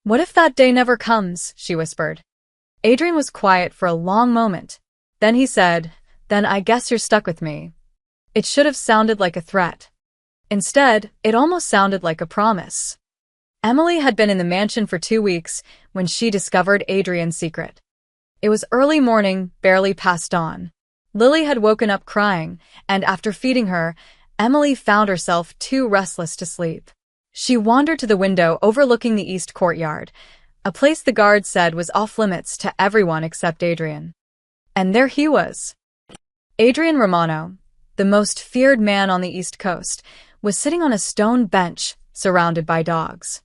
What if that day never comes? She whispered. Adrian was quiet for a long moment. Then he said, Then I guess you're stuck with me. It should have sounded like a threat. Instead, it almost sounded like a promise. Emily had been in the mansion for 2 weeks when she discovered Adrian's secret. It was early morning, barely past dawn. Lily had woken up crying, and after feeding her, Emily found herself too restless to sleep. She wandered to the window overlooking the east courtyard, a place the guards said was off-limits to everyone except Adrian. And there he was. Adrian Romano, the most feared man on the East Coast, was sitting on a stone bench, surrounded by dogs.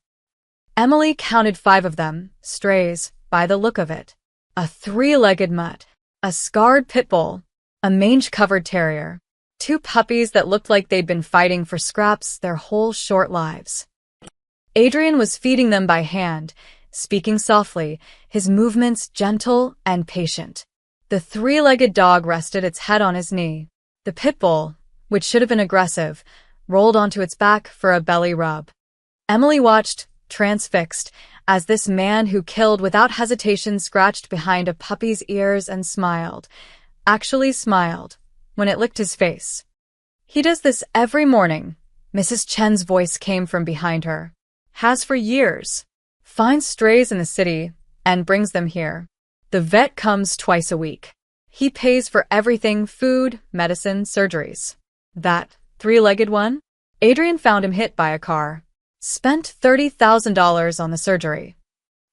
Emily counted 5 of them, strays, by the look of it. A 3-legged mutt, a scarred pit bull, a mange-covered terrier, 2 puppies that looked like they'd been fighting for scraps their whole short lives. Adrian was feeding them by hand, speaking softly, his movements gentle and patient. The 3-legged dog rested its head on his knee. The pit bull, which should have been aggressive, rolled onto its back for a belly rub. Emily watched, transfixed, as this man who killed without hesitation scratched behind a puppy's ears and smiled. Actually smiled, when it licked his face. He does this every morning, Mrs. Chen's voice came from behind her. Has for years. Finds strays in the city, and brings them here. The vet comes twice a week. He pays for everything, food, medicine, surgeries. That 3-legged one? Adrian found him hit by a car. Spent $30,000 on the surgery.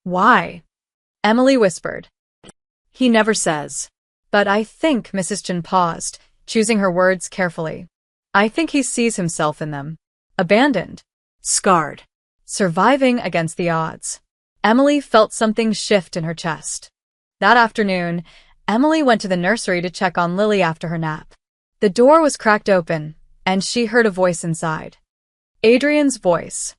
Why? Emily whispered. He never says. But I think Mrs. Chen paused, choosing her words carefully. I think he sees himself in them. Abandoned. Scarred. Surviving against the odds. Emily felt something shift in her chest. That afternoon, Emily went to the nursery to check on Lily after her nap. The door was cracked open, and she heard a voice inside. Adrian's voice.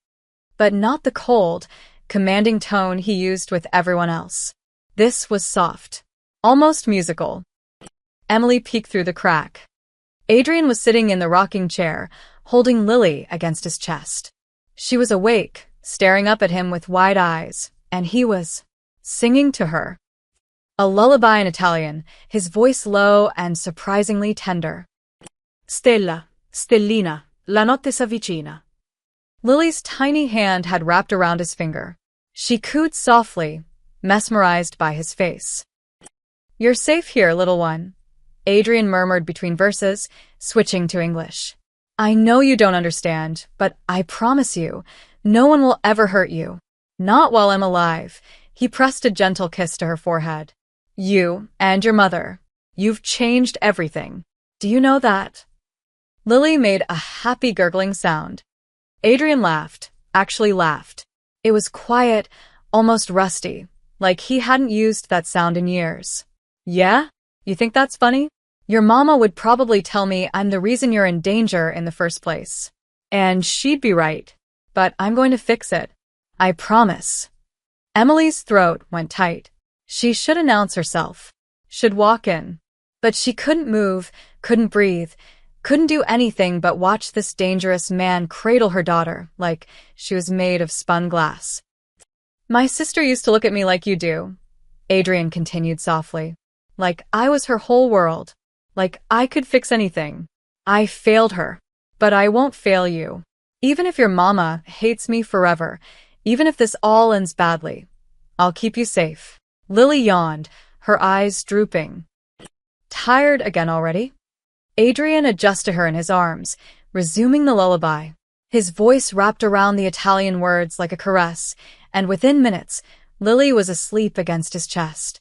But not the cold, commanding tone he used with everyone else. This was soft. Almost musical. Emily peeked through the crack. Adrian was sitting in the rocking chair, holding Lily against his chest. She was awake, staring up at him with wide eyes, and he was singing to her. A lullaby in Italian, his voice low and surprisingly tender. Stella, stellina, la notte s'avvicina. Lily's tiny hand had wrapped around his finger. She cooed softly, mesmerized by his face. You're safe here, little one, Adrian murmured between verses, switching to English. I know you don't understand, but I promise you, no one will ever hurt you. Not while I'm alive. He pressed a gentle kiss to her forehead. You and your mother. You've changed everything. Do you know that? Lily made a happy gurgling sound. Adrian laughed, actually laughed. It was quiet, almost rusty, like he hadn't used that sound in years. Yeah? You think that's funny? Your mama would probably tell me I'm the reason you're in danger in the first place. And she'd be right. But I'm going to fix it. I promise. Emily's throat went tight. She should announce herself. Should walk in. But she couldn't move, couldn't breathe, couldn't do anything but watch this dangerous man cradle her daughter like she was made of spun glass. My sister used to look at me like you do, Adrian continued softly. Like I was her whole world. Like I could fix anything. I failed her. But I won't fail you. Even if your mama hates me forever, even if this all ends badly, I'll keep you safe. Lily yawned, her eyes drooping. Tired again already? Adrian adjusted her in his arms, resuming the lullaby. His voice wrapped around the Italian words like a caress, and within minutes, Lily was asleep against his chest.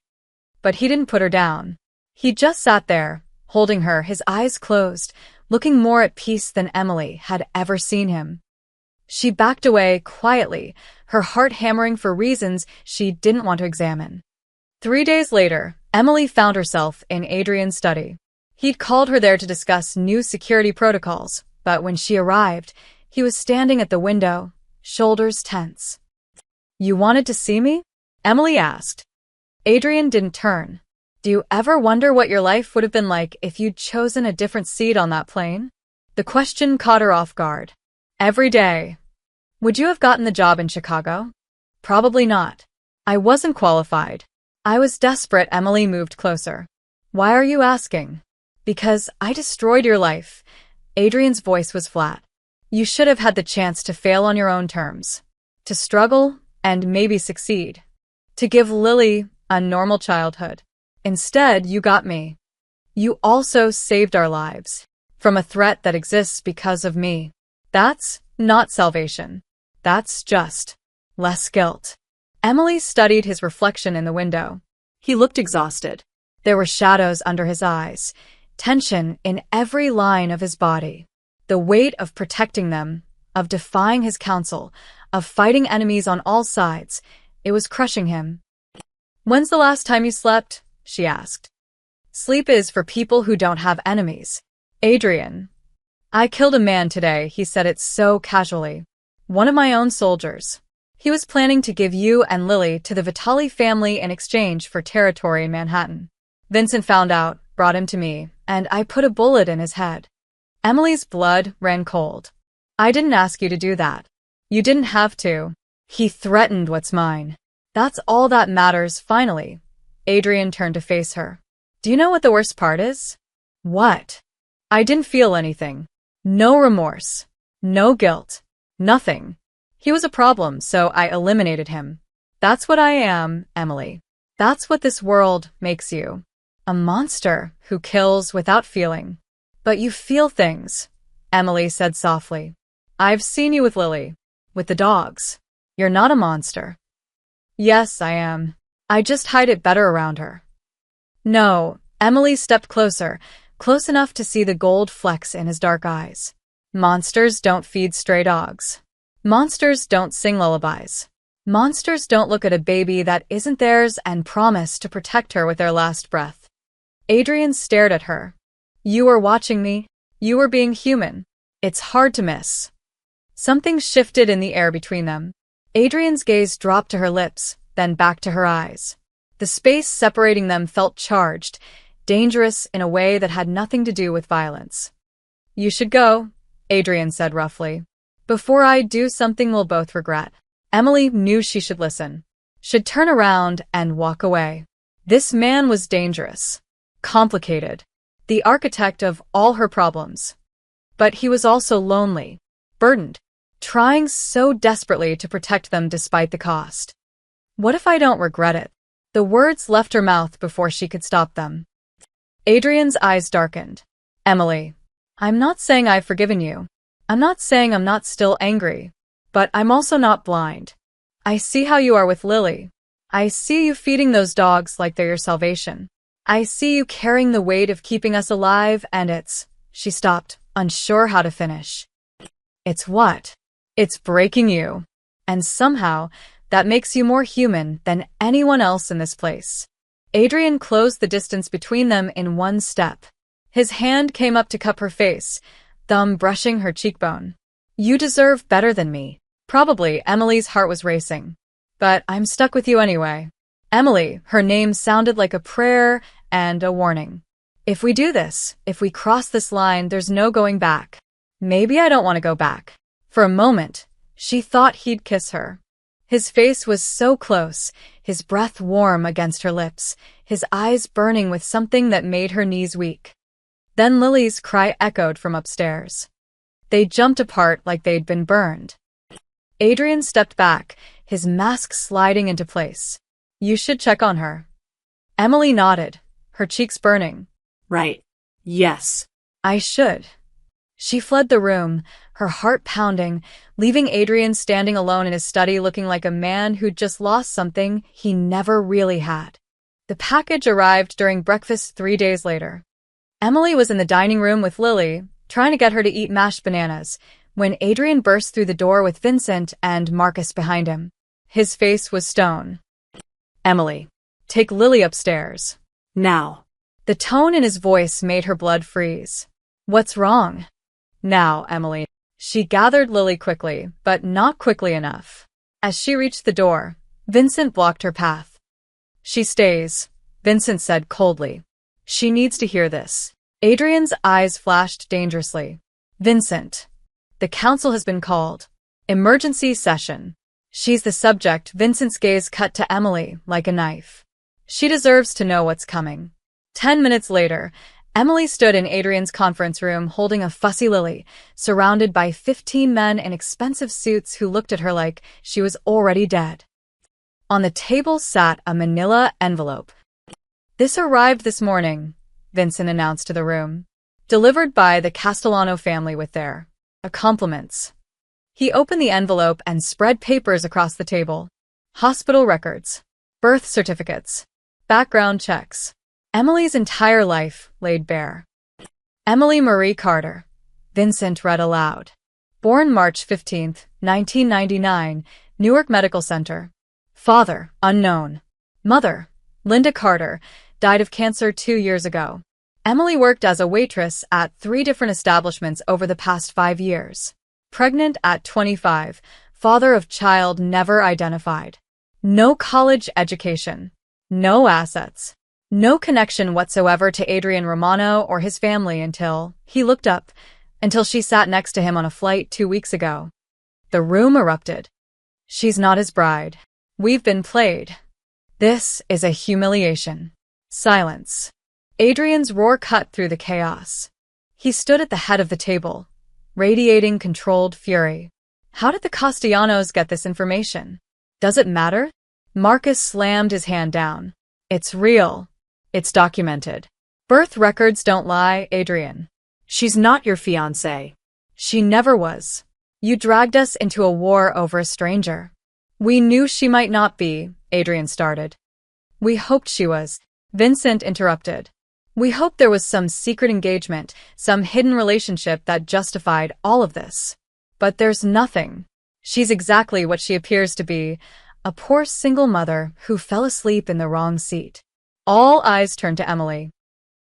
But he didn't put her down. He just sat there, holding her, his eyes closed, looking more at peace than Emily had ever seen him. She backed away quietly, her heart hammering for reasons she didn't want to examine. 3 days later, Emily found herself in Adrian's study. He'd called her there to discuss new security protocols, but when she arrived, he was standing at the window, shoulders tense. You wanted to see me? Emily asked. Adrian didn't turn. Do you ever wonder what your life would have been like if you'd chosen a different seat on that plane? The question caught her off guard. Every day. Would you have gotten the job in Chicago? Probably not. I wasn't qualified. I was desperate. Emily moved closer. Why are you asking? Because I destroyed your life. Adrian's voice was flat. You should have had the chance to fail on your own terms. To struggle and maybe succeed. To give Lily a normal childhood. Instead, you got me. You also saved our lives. From a threat that exists because of me. That's not salvation. That's just less guilt. Emily studied his reflection in the window. He looked exhausted. There were shadows under his eyes, tension in every line of his body. The weight of protecting them, of defying his counsel, of fighting enemies on all sides, it was crushing him. When's the last time you slept? She asked. Sleep is for people who don't have enemies. Adrian. I killed a man today, he said it so casually. One of my own soldiers. He was planning to give you and Lily to the Vitali family in exchange for territory in Manhattan. Vincent found out, brought him to me, and I put a bullet in his head. Emily's blood ran cold. I didn't ask you to do that. You didn't have to. He threatened what's mine. That's all that matters, finally. Adrian turned to face her. Do you know what the worst part is? What? I didn't feel anything. No remorse. No guilt. Nothing. He was a problem, so I eliminated him. That's what I am, Emily. That's what this world makes you. A monster who kills without feeling. But you feel things, Emily said softly. I've seen you with Lily. With the dogs. You're not a monster. Yes, I am. I just hide it better around her. No, Emily stepped closer, close enough to see the gold flecks in his dark eyes. Monsters don't feed stray dogs. Monsters don't sing lullabies. Monsters don't look at a baby that isn't theirs and promise to protect her with their last breath. Adrian stared at her. You were watching me. You were being human. It's hard to miss. Something shifted in the air between them. Adrian's gaze dropped to her lips, then back to her eyes. The space separating them felt charged, dangerous in a way that had nothing to do with violence. You should go, Adrian said roughly. Before I do something we'll both regret. Emily knew she should listen. Should turn around and walk away. This man was dangerous. Complicated. The architect of all her problems. But he was also lonely. Burdened. Trying so desperately to protect them despite the cost. What if I don't regret it? The words left her mouth before she could stop them. Adrian's eyes darkened. Emily. I'm not saying I've forgiven you. I'm not saying I'm not still angry. But I'm also not blind. I see how you are with Lily. I see you feeding those dogs like they're your salvation. I see you carrying the weight of keeping us alive and it's… She stopped, unsure how to finish. It's what? It's breaking you. And somehow, that makes you more human than anyone else in this place. Adrian closed the distance between them in one step. His hand came up to cup her face, thumb brushing her cheekbone. You deserve better than me. Probably Emily's heart was racing. But I'm stuck with you anyway. Emily, her name sounded like a prayer and a warning. If we do this, if we cross this line, there's no going back. Maybe I don't want to go back. For a moment, she thought he'd kiss her. His face was so close, his breath warm against her lips, his eyes burning with something that made her knees weak. Then Lily's cry echoed from upstairs. They jumped apart like they'd been burned. Adrian stepped back, his mask sliding into place. You should check on her. Emily nodded, her cheeks burning. Right. Yes. I should. She fled the room, her heart pounding, leaving Adrian standing alone in his study looking like a man who'd just lost something he never really had. The package arrived during breakfast 3 days later. Emily was in the dining room with Lily, trying to get her to eat mashed bananas, when Adrian burst through the door with Vincent and Marcus behind him. His face was stone. Emily, take Lily upstairs. Now. The tone in his voice made her blood freeze. What's wrong? Now, Emily. She gathered Lily quickly, but not quickly enough. As she reached the door, Vincent blocked her path. She stays, Vincent said coldly. She needs to hear this. Adrian's eyes flashed dangerously. Vincent. The council has been called. Emergency session. She's the subject. Vincent's gaze cut to Emily like a knife. She deserves to know what's coming. 10 minutes later, Emily stood in Adrian's conference room holding a fussy Lily, surrounded by 15 men in expensive suits who looked at her like she was already dead. On the table sat a manila envelope. This arrived this morning, Vincent announced to the room. Delivered by the Castellano family with their compliments. He opened the envelope and spread papers across the table. Hospital records, birth certificates, background checks. Emily's entire life laid bare. Emily Marie Carter, Vincent read aloud. Born March 15, 1999, Newark Medical Center. Father, unknown. Mother, Linda Carter, died of cancer 2 years ago. Emily worked as a waitress at 3 different establishments over the past 5 years. Pregnant at 25, father of child never identified. No college education. No assets. No connection whatsoever to Adrian Romano or his family until he looked up, until she sat next to him on a flight 2 weeks ago. The room erupted. She's not his bride. We've been played. This is a humiliation. Silence. Adrian's roar cut through the chaos. He stood at the head of the table, radiating controlled fury. How did the Castellanos get this information? Does it matter? Marcus slammed his hand down. It's real. It's documented. Birth records don't lie, Adrian. She's not your fiancée. She never was. You dragged us into a war over a stranger. We knew she might not be, Adrian started. We hoped she was, Vincent interrupted. We hoped there was some secret engagement, some hidden relationship that justified all of this. But there's nothing. She's exactly what she appears to be, a poor single mother who fell asleep in the wrong seat. All eyes turned to Emily.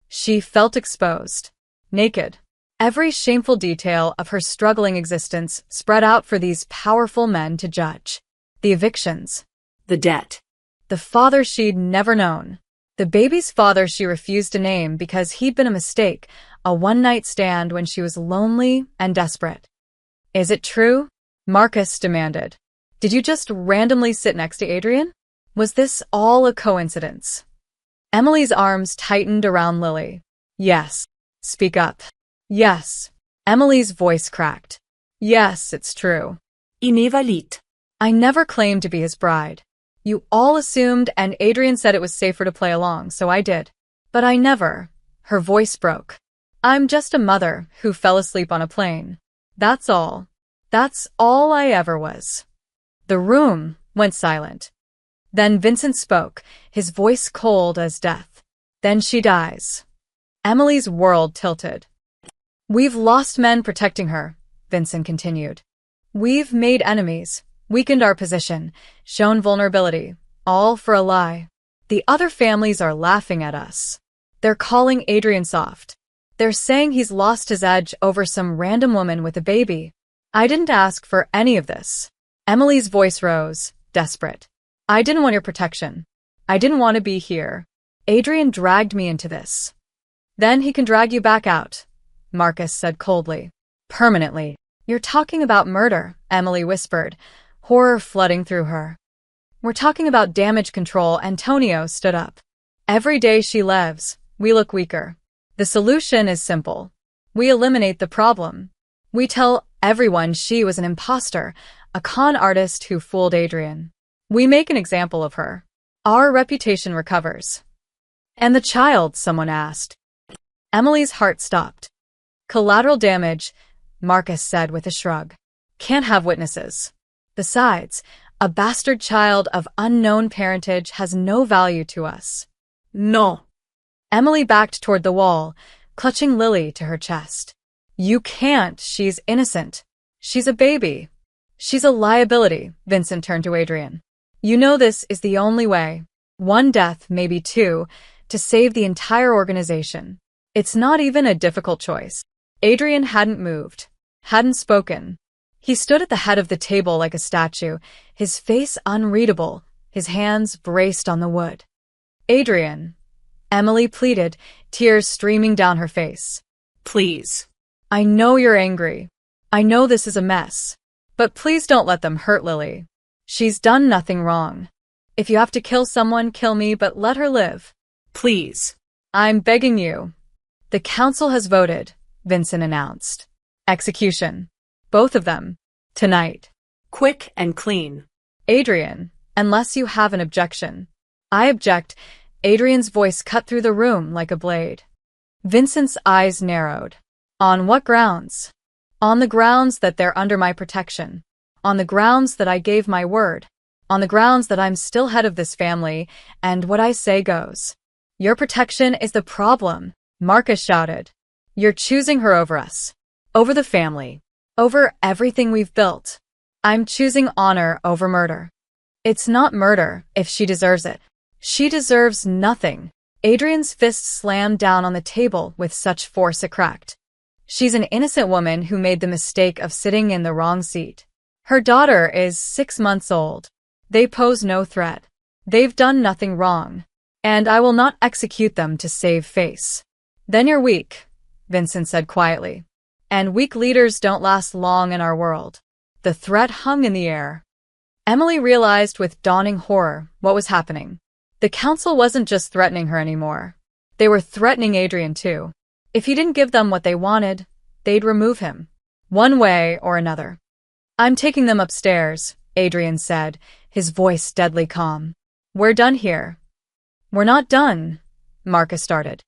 She felt exposed. Naked. Every shameful detail of her struggling existence spread out for these powerful men to judge. The evictions. The debt. The father she'd never known. The baby's father she refused to name because he'd been a mistake, a one-night stand when she was lonely and desperate. Is it true? Marcus demanded. Did you just randomly sit next to Adrian? Was this all a coincidence? Emily's arms tightened around Lily. Yes. Speak up. Yes. Emily's voice cracked. Yes, it's true. Invalid. I never claimed to be his bride. You all assumed, and Adrian said it was safer to play along, so I did. But I never. Her voice broke. I'm just a mother who fell asleep on a plane. That's all. That's all I ever was. The room went silent. Then Vincent spoke, his voice cold as death. Then she dies. Emily's world tilted. We've lost men protecting her, Vincent continued. We've made enemies, weakened our position, shown vulnerability, all for a lie. The other families are laughing at us. They're calling Adrian soft. They're saying he's lost his edge over some random woman with a baby. I didn't ask for any of this. Emily's voice rose, desperate. I didn't want your protection. I didn't want to be here. Adrian dragged me into this. Then he can drag you back out, Marcus said coldly. Permanently. You're talking about murder, Emily whispered, horror flooding through her. We're talking about damage control. Antonio stood up. Every day she lives, we look weaker. The solution is simple. We eliminate the problem. We tell everyone she was an imposter, a con artist who fooled Adrian. We make an example of her. Our reputation recovers. And the child, someone asked. Emily's heart stopped. Collateral damage, Marcus said with a shrug. Can't have witnesses. Besides, a bastard child of unknown parentage has no value to us. No. Emily backed toward the wall, clutching Lily to her chest. You can't. She's innocent. She's a baby. She's a liability, Vincent turned to Adrian. You know this is the only way. One death, maybe two, to save the entire organization. It's not even a difficult choice. Adrian hadn't moved, hadn't spoken. He stood at the head of the table like a statue, his face unreadable, his hands braced on the wood. Adrian, Emily pleaded, tears streaming down her face. Please. I know you're angry. I know this is a mess. But please don't let them hurt Lily. She's done nothing wrong. If you have to kill someone, kill me, but let her live. Please. I'm begging you. The council has voted, Vincent announced. Execution. Both of them. Tonight. Quick and clean. Adrian, unless you have an objection. I object. Adrian's voice cut through the room like a blade. Vincent's eyes narrowed. On what grounds? On the grounds that they're under my protection. On the grounds that I gave my word. On the grounds that I'm still head of this family, and what I say goes. Your protection is the problem, Marcus shouted. You're choosing her over us. Over the family. Over everything we've built. I'm choosing honor over murder. It's not murder if she deserves it. She deserves nothing. Adrian's fist slammed down on the table with such force it cracked. She's an innocent woman who made the mistake of sitting in the wrong seat. Her daughter is 6 months old. They pose no threat. They've done nothing wrong. And I will not execute them to save face. Then you're weak, Vincent said quietly. And weak leaders don't last long in our world. The threat hung in the air. Emily realized with dawning horror what was happening. The council wasn't just threatening her anymore. They were threatening Adrian too. If he didn't give them what they wanted, they'd remove him. One way or another. I'm taking them upstairs, Adrian said, his voice deadly calm. We're done here. We're not done, Marcus started.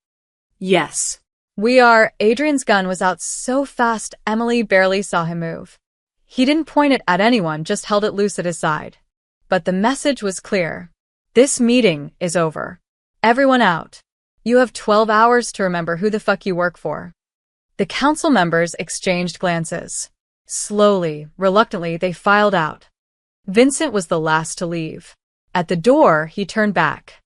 Yes. We are. Adrian's gun was out so fast Emily barely saw him move. He didn't point it at anyone, just held it loose at his side. But the message was clear. This meeting is over. Everyone out. You have 12 hours to remember who the fuck you work for. The council members exchanged glances. Slowly, reluctantly, they filed out. Vincent was the last to leave. At the door, he turned back.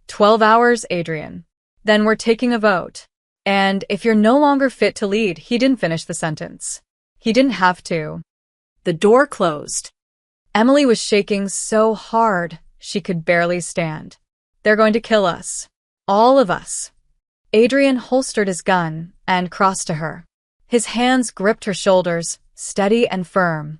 12 hours, Adrian. Then we're taking a vote. And if you're no longer fit to lead, he didn't finish the sentence. He didn't have to. The door closed. Emily was shaking so hard she could barely stand. They're going to kill us. All of us. Adrian holstered his gun and crossed to her. His hands gripped her shoulders, steady and firm.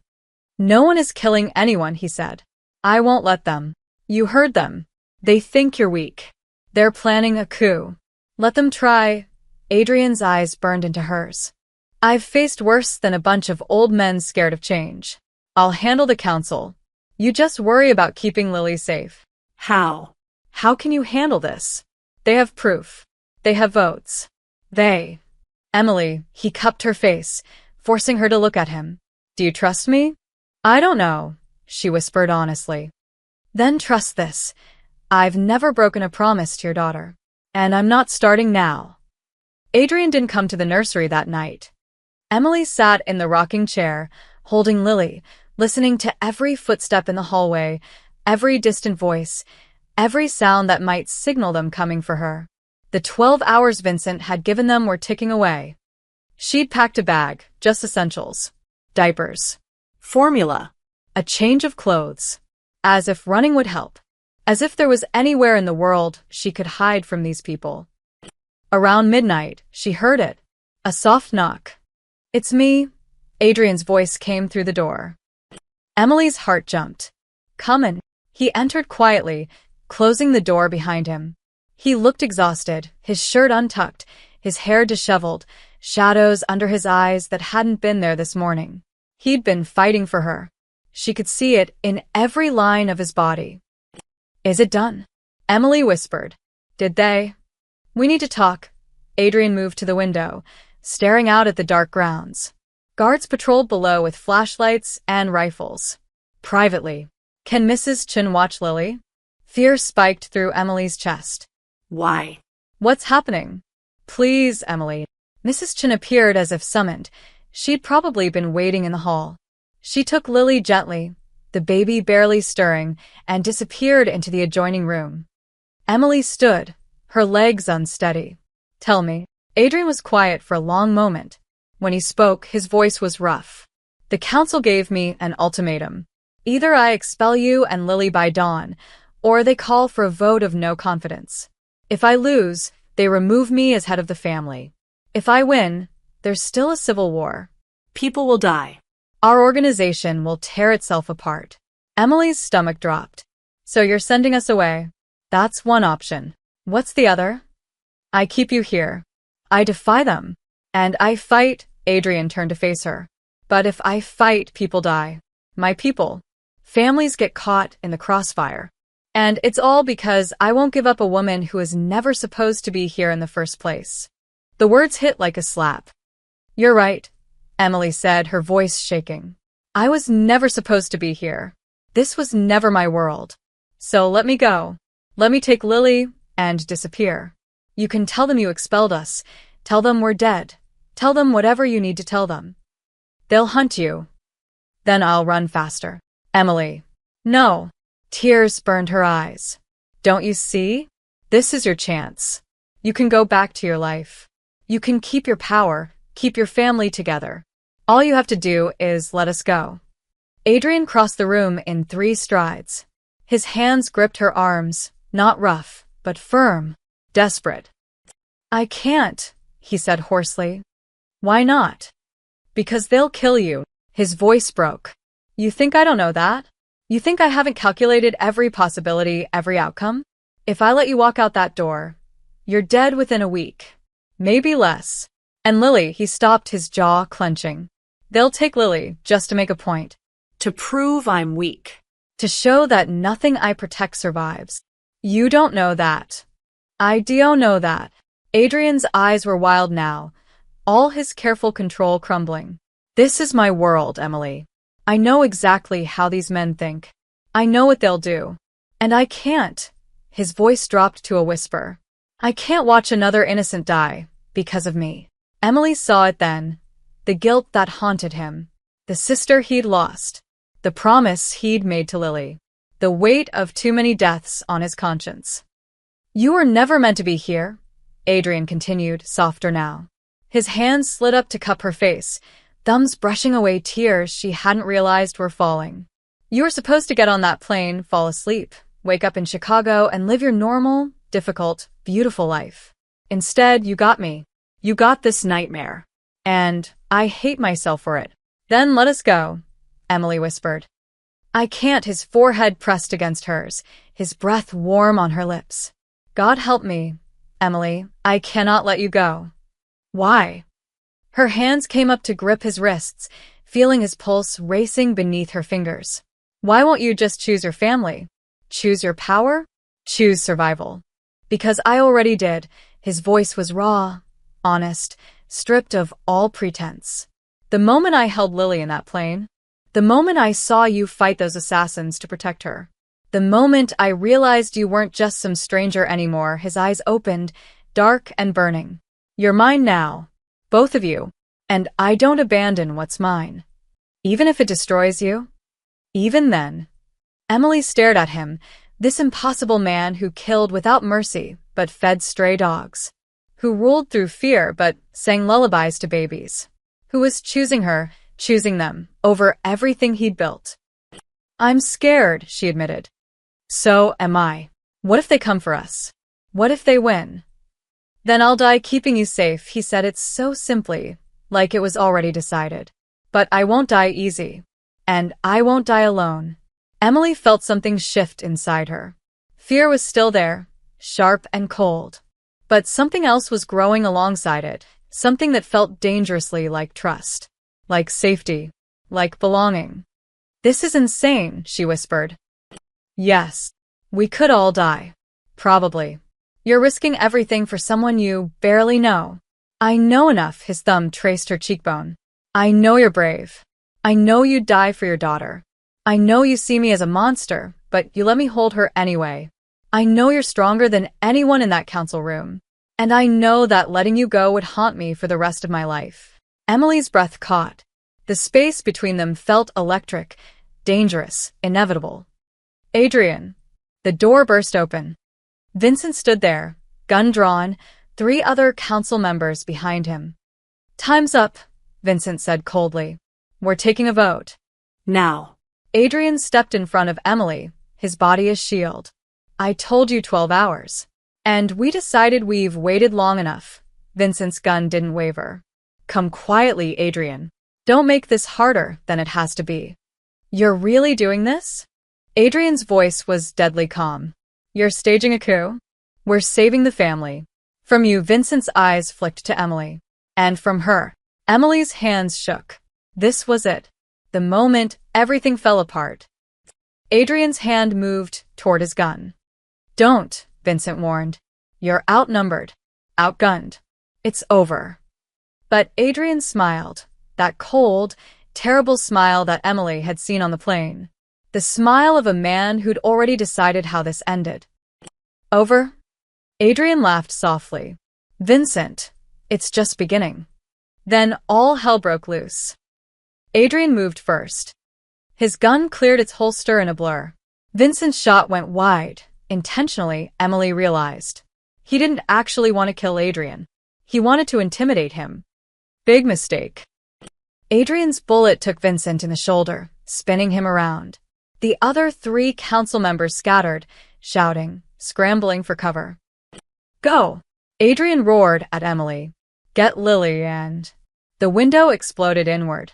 No one is killing anyone, he said. I won't let them. You heard them. They think you're weak. They're planning a coup. Let them try. Adrian's eyes burned into hers. I've faced worse than a bunch of old men scared of change. I'll handle the council. You just worry about keeping Lily safe. How? How can you handle this? They have proof. They have votes. Emily, he cupped her face, forcing her to look at him. Do you trust me? I don't know, she whispered honestly. Then trust this. I've never broken a promise to your daughter. And I'm not starting now. Adrian didn't come to the nursery that night. Emily sat in the rocking chair, holding Lily, listening to every footstep in the hallway, every distant voice, every sound that might signal them coming for her. The 12 hours Vincent had given them were ticking away. She'd packed a bag, just essentials. Diapers. Formula. A change of clothes. As if running would help. As if there was anywhere in the world she could hide from these people. Around midnight, she heard it. A soft knock. It's me. Adrian's voice came through the door. Emily's heart jumped. Come in. He entered quietly, closing the door behind him. He looked exhausted, his shirt untucked, his hair disheveled, shadows under his eyes that hadn't been there this morning. He'd been fighting for her. She could see it in every line of his body. Is it done? Emily whispered. Did they? We need to talk. Adrian moved to the window, staring out at the dark grounds. Guards patrolled below with flashlights and rifles. Privately. Can Mrs. Chin watch Lily? Fear spiked through Emily's chest. Why? What's happening? Please, Emily. Mrs. Chin appeared as if summoned. She'd probably been waiting in the hall. She took Lily gently, the baby barely stirring, and disappeared into the adjoining room. Emily stood, her legs unsteady. Tell me. Adrian was quiet for a long moment. When he spoke, his voice was rough. The council gave me an ultimatum. Either I expel you and Lily by dawn, or they call for a vote of no confidence. If I lose, they remove me as head of the family. If I win, there's still a civil war. People will die. Our organization will tear itself apart. Emily's stomach dropped. So you're sending us away? That's one option. What's the other? I keep you here. I defy them. And I fight. Adrian turned to face her. But if I fight, people die. My people. Families get caught in the crossfire. And it's all because I won't give up a woman who is never supposed to be here in the first place. The words hit like a slap. You're right, Emily said, her voice shaking. I was never supposed to be here. This was never my world. So let me go. Let me take Lily and disappear. You can tell them you expelled us. Tell them we're dead. Tell them whatever you need to tell them. They'll hunt you. Then I'll run faster. Emily. No. Tears burned her eyes. Don't you see? This is your chance. You can go back to your life. You can keep your power, keep your family together. All you have to do is let us go. Adrian crossed the room in 3 strides. His hands gripped her arms, not rough, but firm, desperate. I can't, he said hoarsely. Why not? Because they'll kill you. His voice broke. You think I don't know that? You think I haven't calculated every possibility, every outcome? If I let you walk out that door, you're dead within a week. Maybe less. And Lily, he stopped, his jaw clenching. They'll take Lily just to make a point. To prove I'm weak. To show that nothing I protect survives. You don't know that. I don't know that. Adrian's eyes were wild now, all his careful control crumbling. This is my world, Emily. I know exactly how these men think. I know what they'll do. And I can't. His voice dropped to a whisper. I can't watch another innocent die because of me. Emily saw it then. The guilt that haunted him. The sister he'd lost. The promise he'd made to Lily. The weight of too many deaths on his conscience. You were never meant to be here. Adrian continued, softer now. His hands slid up to cup her face, thumbs brushing away tears she hadn't realized were falling. You were supposed to get on that plane, fall asleep, wake up in Chicago, and live your normal, difficult, beautiful life. Instead, you got me. You got this nightmare. And I hate myself for it. Then let us go, Emily whispered. I can't, his forehead pressed against hers, his breath warm on her lips. God help me, Emily, I cannot let you go. Why? Her hands came up to grip his wrists, feeling his pulse racing beneath her fingers. Why won't you just choose your family? Choose your power? Choose survival. Because I already did. His voice was raw, honest, stripped of all pretense. The moment I held Lily in that plane, the moment I saw you fight those assassins to protect her, the moment I realized you weren't just some stranger anymore, his eyes opened, dark and burning. You're mine now, both of you, and I don't abandon what's mine. Even if it destroys you? Even then. Emily stared at him, this impossible man who killed without mercy but fed stray dogs, who ruled through fear but sang lullabies to babies, who was choosing her, choosing them, over everything he'd built. I'm scared, she admitted. So am I. What if they come for us? What if they win? Then I'll die keeping you safe, he said it so simply, like it was already decided. But I won't die easy. And I won't die alone. Emily felt something shift inside her. Fear was still there, sharp and cold. But something else was growing alongside it, something that felt dangerously like trust, like safety, like belonging. This is insane, she whispered. Yes, we could all die. Probably. You're risking everything for someone you barely know. I know enough, his thumb traced her cheekbone. I know you're brave. I know you'd die for your daughter. I know you see me as a monster, but you let me hold her anyway. I know you're stronger than anyone in that council room. And I know that letting you go would haunt me for the rest of my life. Emily's breath caught. The space between them felt electric, dangerous, inevitable. Adrian. The door burst open. Vincent stood there, gun drawn, 3 other council members behind him. Time's up, Vincent said coldly. We're taking a vote. Now. Adrian stepped in front of Emily, his body a shield. I told you 12 hours. And we decided we've waited long enough. Vincent's gun didn't waver. Come quietly, Adrian. Don't make this harder than it has to be. You're really doing this? Adrian's voice was deadly calm. You're staging a coup? We're saving the family. From you, Vincent's eyes flicked to Emily. And from her, Emily's hands shook. This was it. The moment everything fell apart. Adrian's hand moved toward his gun. Don't, Vincent warned. You're outnumbered, outgunned. It's over. But Adrian smiled, that cold, terrible smile that Emily had seen on the plane. The smile of a man who'd already decided how this ended. Over? Adrian laughed softly. Vincent, it's just beginning. Then all hell broke loose. Adrian moved first. His gun cleared its holster in a blur. Vincent's shot went wide, intentionally, Emily realized. He didn't actually want to kill Adrian. He wanted to intimidate him. Big mistake. Adrian's bullet took Vincent in the shoulder, spinning him around. The other 3 council members scattered, shouting, scrambling for cover. Go! Adrian roared at Emily. Get Lily and... The window exploded inward.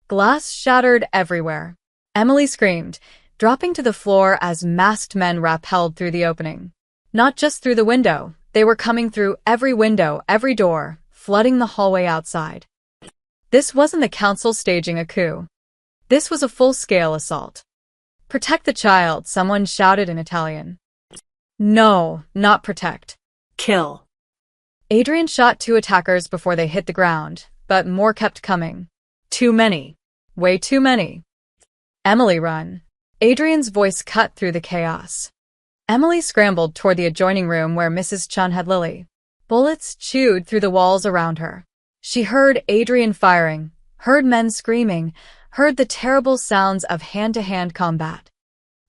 Glass shattered everywhere. Emily screamed, dropping to the floor as masked men rappelled through the opening. Not just through the window, they were coming through every window, every door, flooding the hallway outside. This wasn't the council staging a coup. This was a full-scale assault. Protect the child, someone shouted in Italian. No, not protect. Kill. Adrian shot 2 attackers before they hit the ground, but more kept coming. Too many. Way too many. Emily, run. Adrian's voice cut through the chaos. Emily scrambled toward the adjoining room where Mrs. Chun had Lily. Bullets chewed through the walls around her. She heard Adrian firing, heard men screaming, heard the terrible sounds of hand-to-hand combat.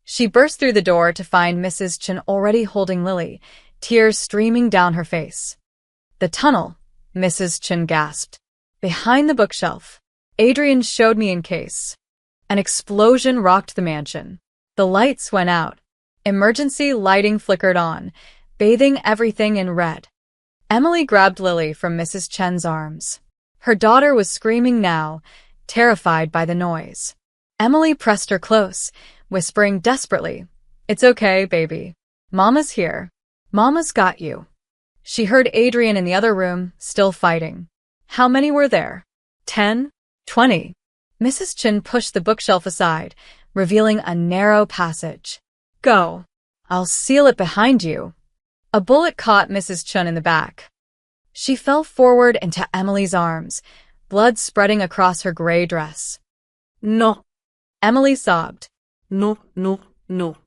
She burst through the door to find Mrs. Chun already holding Lily, tears streaming down her face. The tunnel, Mrs. Chin gasped. Behind the bookshelf. Adrian showed me in case. An explosion rocked the mansion. The lights went out. Emergency lighting flickered on, bathing everything in red. Emily grabbed Lily from Mrs. Chen's arms. Her daughter was screaming now, terrified by the noise. Emily pressed her close, whispering desperately, "It's okay, baby. Mama's here. Mama's got you." She heard Adrian in the other room, still fighting. How many were there? 10? 20? Mrs. Chin pushed the bookshelf aside, revealing a narrow passage. "Go. I'll seal it behind you." A bullet caught Mrs. Chun in the back. She fell forward into Emily's arms, blood spreading across her gray dress. No. Emily sobbed. No, no, no.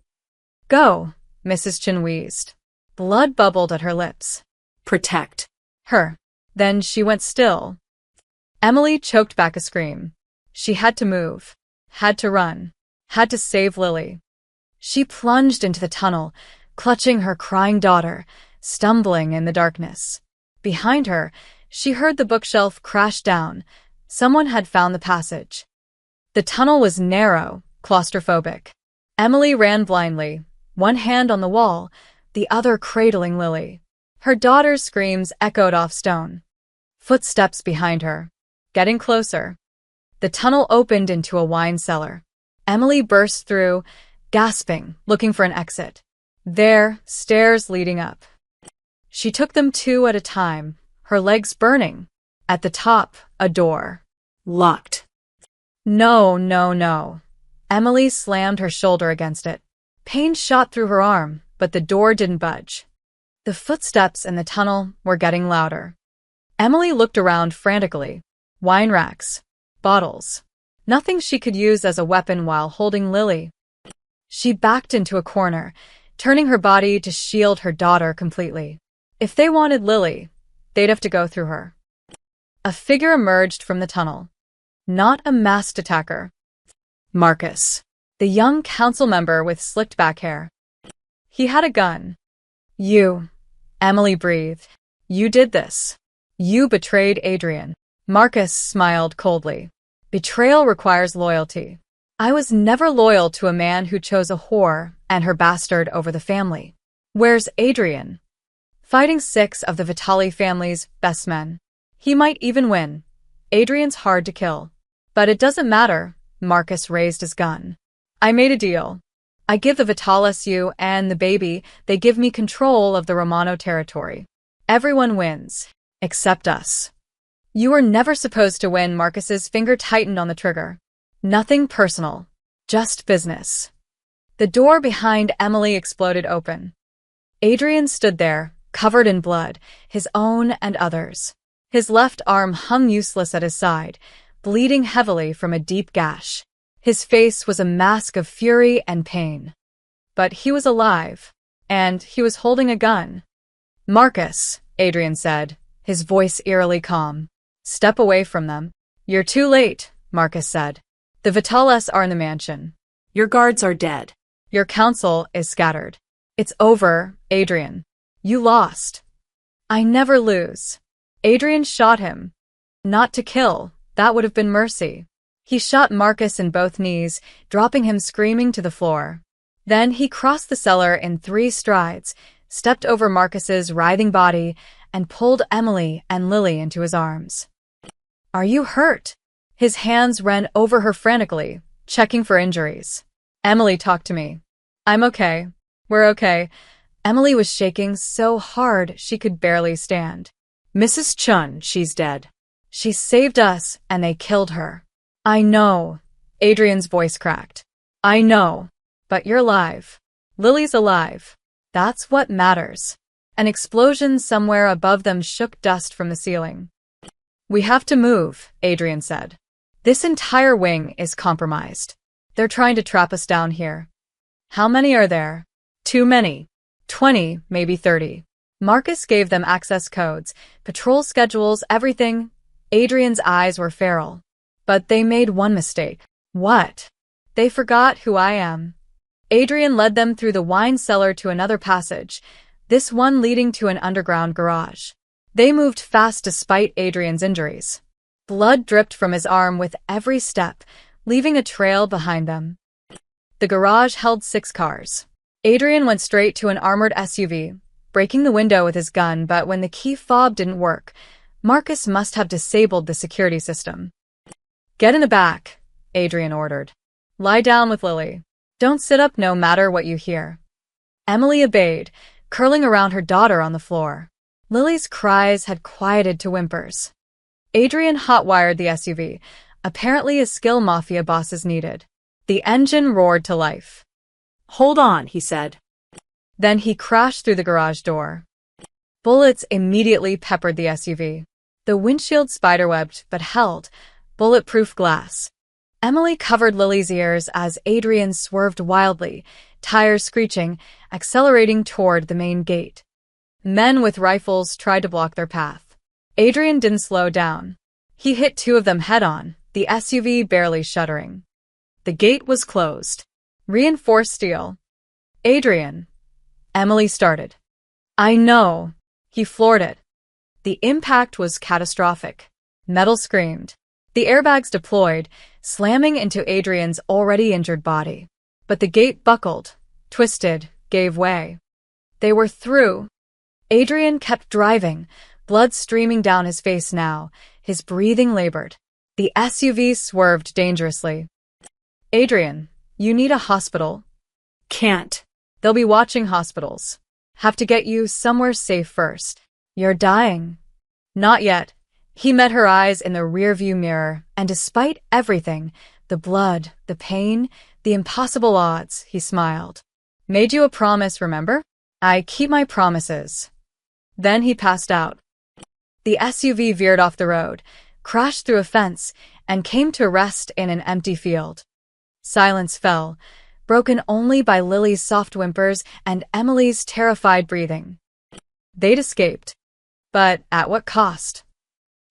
"Go," Mrs. Chin wheezed. Blood bubbled at her lips. Protect her. Then she went still. Emily choked back a scream. She had to move, had to run, had to save Lily. She plunged into the tunnel, clutching her crying daughter, stumbling in the darkness. Behind her, she heard the bookshelf crash down. Someone had found the passage. The tunnel was narrow, claustrophobic. Emily ran blindly, one hand on the wall, the other cradling Lily. Her daughter's screams echoed off stone. Footsteps behind her. Getting closer. The tunnel opened into a wine cellar. Emily burst through, gasping, looking for an exit. There, stairs leading up. She took them two at a time, her legs burning. At the top, a door. Locked. No, no, no. Emily slammed her shoulder against it. Pain shot through her arm, but the door didn't budge. The footsteps in the tunnel were getting louder. Emily looked around frantically. Wine racks. Bottles. Nothing she could use as a weapon while holding Lily. She backed into a corner, turning her body to shield her daughter completely. If they wanted Lily, they'd have to go through her. A figure emerged from the tunnel. Not a masked attacker. Marcus, the young council member with slicked back hair. He had a gun. You, Emily breathed. You did this. You betrayed Adrian. Marcus smiled coldly. Betrayal requires loyalty. I was never loyal to a man who chose a whore and her bastard over the family. Where's Adrian? Fighting 6 of the Vitali family's best men. He might even win. Adrian's hard to kill. But it doesn't matter. Marcus raised his gun. I made a deal. I give the Vitalis you and the baby, they give me control of the Romano territory. Everyone wins. Except us. You were never supposed to win. Marcus's finger tightened on the trigger. Nothing personal. Just business. The door behind Emily exploded open. Adrian stood there, covered in blood, his own and others. His left arm hung useless at his side, bleeding heavily from a deep gash. His face was a mask of fury and pain. But he was alive, and he was holding a gun. Marcus, Adrian said, his voice eerily calm. Step away from them. You're too late, Marcus said. The Vitales are in the mansion. Your guards are dead. Your council is scattered. It's over, Adrian. You lost. I never lose. Adrian shot him. Not to kill, that would have been mercy. He shot Marcus in both knees, dropping him screaming to the floor. Then he crossed the cellar in 3 strides, stepped over Marcus's writhing body, and pulled Emily and Lily into his arms. Are you hurt? His hands ran over her frantically, checking for injuries. Emily talked to me. I'm okay. We're okay. Emily was shaking so hard she could barely stand. Mrs. Chun, she's dead. She saved us, and they killed her. I know. Adrian's voice cracked. I know. But you're alive. Lily's alive. That's what matters. An explosion somewhere above them shook dust from the ceiling. We have to move, Adrian said. This entire wing is compromised. They're trying to trap us down here. How many are there? Too many. 20, maybe 30. Marcus gave them access codes, patrol schedules, everything. Adrian's eyes were feral. But they made one mistake. What? They forgot who I am. Adrian led them through the wine cellar to another passage, this one leading to an underground garage. They moved fast despite Adrian's injuries. Blood dripped from his arm with every step, leaving a trail behind them. The garage held 6 cars. Adrian went straight to an armored SUV, breaking the window with his gun, but when the key fob didn't work, Marcus must have disabled the security system. "Get in the back," Adrian ordered. "Lie down with Lily. Don't sit up no matter what you hear." Emily obeyed, curling around her daughter on the floor. Lily's cries had quieted to whimpers. Adrian hot-wired the SUV, apparently a skill Mafia bosses needed. The engine roared to life. "Hold on," he said. Then he crashed through the garage door. Bullets immediately peppered the SUV. The windshield spiderwebbed but held, bulletproof glass. Emily covered Lily's ears as Adrian swerved wildly, tires screeching, accelerating toward the main gate. Men with rifles tried to block their path. Adrian didn't slow down. He hit 2 of them head-on, the SUV barely shuddering. The gate was closed. Reinforced steel. "Adrian," Emily started. "I know." He floored it. The impact was catastrophic. Metal screamed. The airbags deployed, slamming into Adrian's already injured body. But the gate buckled, twisted, gave way. They were through. Adrian kept driving, blood streaming down his face now, his breathing labored. The SUV swerved dangerously. "Adrian, you need a hospital." "Can't." "They'll be watching hospitals. Have to get you somewhere safe first." "You're dying." "Not yet." He met her eyes in the rearview mirror, and despite everything, the blood, the pain, the impossible odds, he smiled. "Made you a promise, remember? I keep my promises." Then he passed out. The SUV veered off the road, crashed through a fence, and came to rest in an empty field. Silence fell, broken only by Lily's soft whimpers and Emily's terrified breathing. They'd escaped. But at what cost?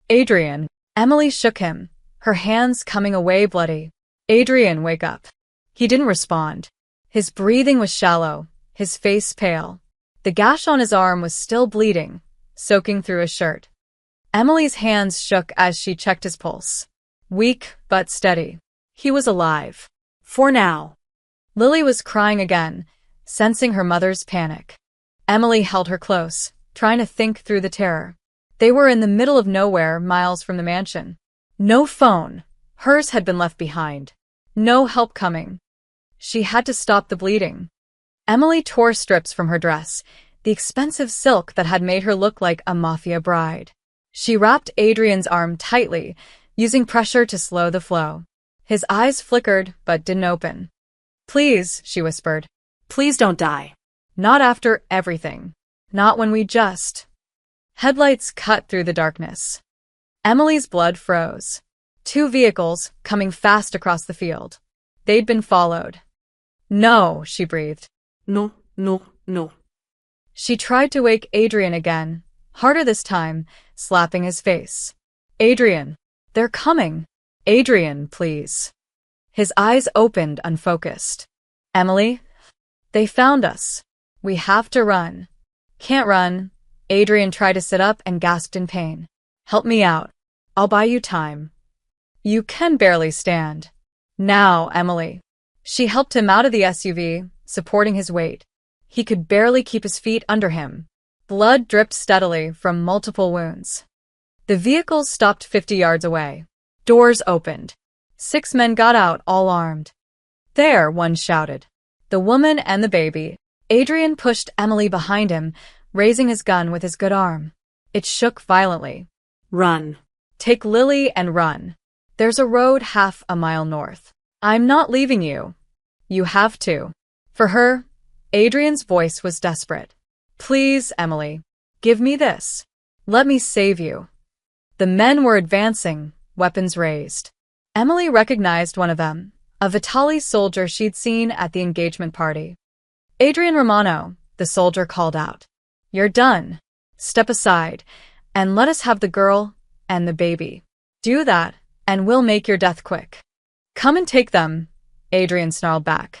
"Adrian." Emily shook him, her hands coming away bloody. "Adrian, wake up." He didn't respond. His breathing was shallow, his face pale. The gash on his arm was still bleeding, soaking through his shirt. Emily's hands shook as she checked his pulse. Weak but steady. He was alive. For now. Lily was crying again, sensing her mother's panic. Emily held her close, trying to think through the terror. They were in the middle of nowhere, miles from the mansion. No phone. Hers had been left behind. No help coming. She had to stop the bleeding. Emily tore strips from her dress, the expensive silk that had made her look like a Mafia bride. She wrapped Adrian's arm tightly, using pressure to slow the flow. His eyes flickered but didn't open. "Please," she whispered. "Please don't die." "Not after everything. Not when we just—" Headlights cut through the darkness. Emily's blood froze. 2 vehicles coming fast across the field. They'd been followed. "No," she breathed. "No, no, no." She tried to wake Adrian again, harder this time, slapping his face. "Adrian, they're coming. Adrian, please." His eyes opened, unfocused. "Emily, they found us. We have to run." "Can't run." Adrian tried to sit up and gasped in pain. "Help me out. I'll buy you time." "You can barely stand." "Now, Emily." She helped him out of the SUV, supporting his weight. He could barely keep his feet under him. Blood dripped steadily from multiple wounds. The vehicles stopped 50 yards away. Doors opened. 6 men got out, all armed. "There," one shouted. "The woman and the baby." Adrian pushed Emily behind him, raising his gun with his good arm. It shook violently. "Run." "Take Lily and run. There's a road half a mile north. I'm not leaving you. You have to." For her, Adrian's voice was desperate. "Please, Emily. Give me this. Let me save you." The men were advancing, weapons raised. Emily recognized one of them, a Vitali soldier she'd seen at the engagement party. "Adrian Romano," the soldier called out. "You're done. Step aside, and let us have the girl and the baby. Do that, and we'll make your death quick." "Come and take them," Adrian snarled back.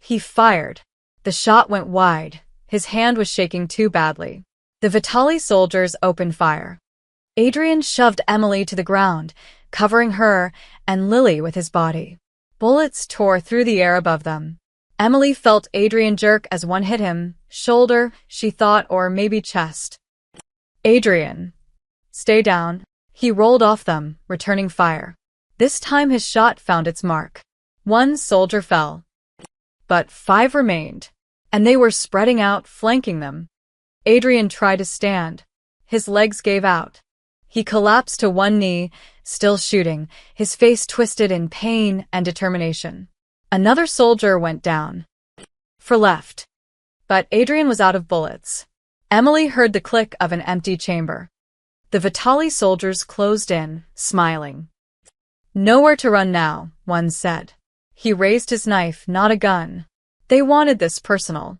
He fired. The shot went wide. His hand was shaking too badly. The Vitali soldiers opened fire. Adrian shoved Emily to the ground, covering her and Lily with his body. Bullets tore through the air above them. Emily felt Adrian jerk as one hit him, shoulder, she thought, or maybe chest. Adrian, stay down. He rolled off them, returning fire. This time his shot found its mark. One soldier fell. But 5 remained, and they were spreading out, flanking them. Adrian tried to stand. His legs gave out. He collapsed to one knee, still shooting, his face twisted in pain and determination. Another soldier went down. For left. But Adrian was out of bullets. Emily heard the click of an empty chamber. The Vitali soldiers closed in, smiling. Nowhere to run now, one said. He raised his knife, not a gun. They wanted this personal.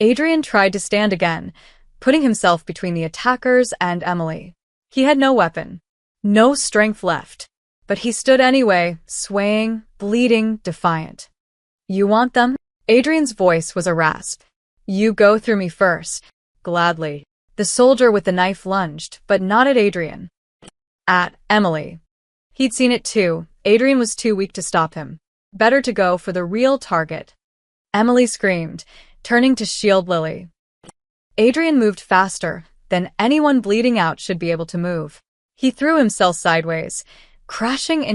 Adrian tried to stand again, putting himself between the attackers and Emily. He had no weapon, no strength left, but he stood anyway, swaying, bleeding, defiant. You want them? Adrian's voice was a rasp. You go through me first. Gladly. The soldier with the knife lunged, but not at Adrian. At Emily. He'd seen it too. Adrian was too weak to stop him. Better to go for the real target. Emily screamed, turning to shield Lily. Adrian moved faster than anyone bleeding out should be able to move. He threw himself sideways, crashing into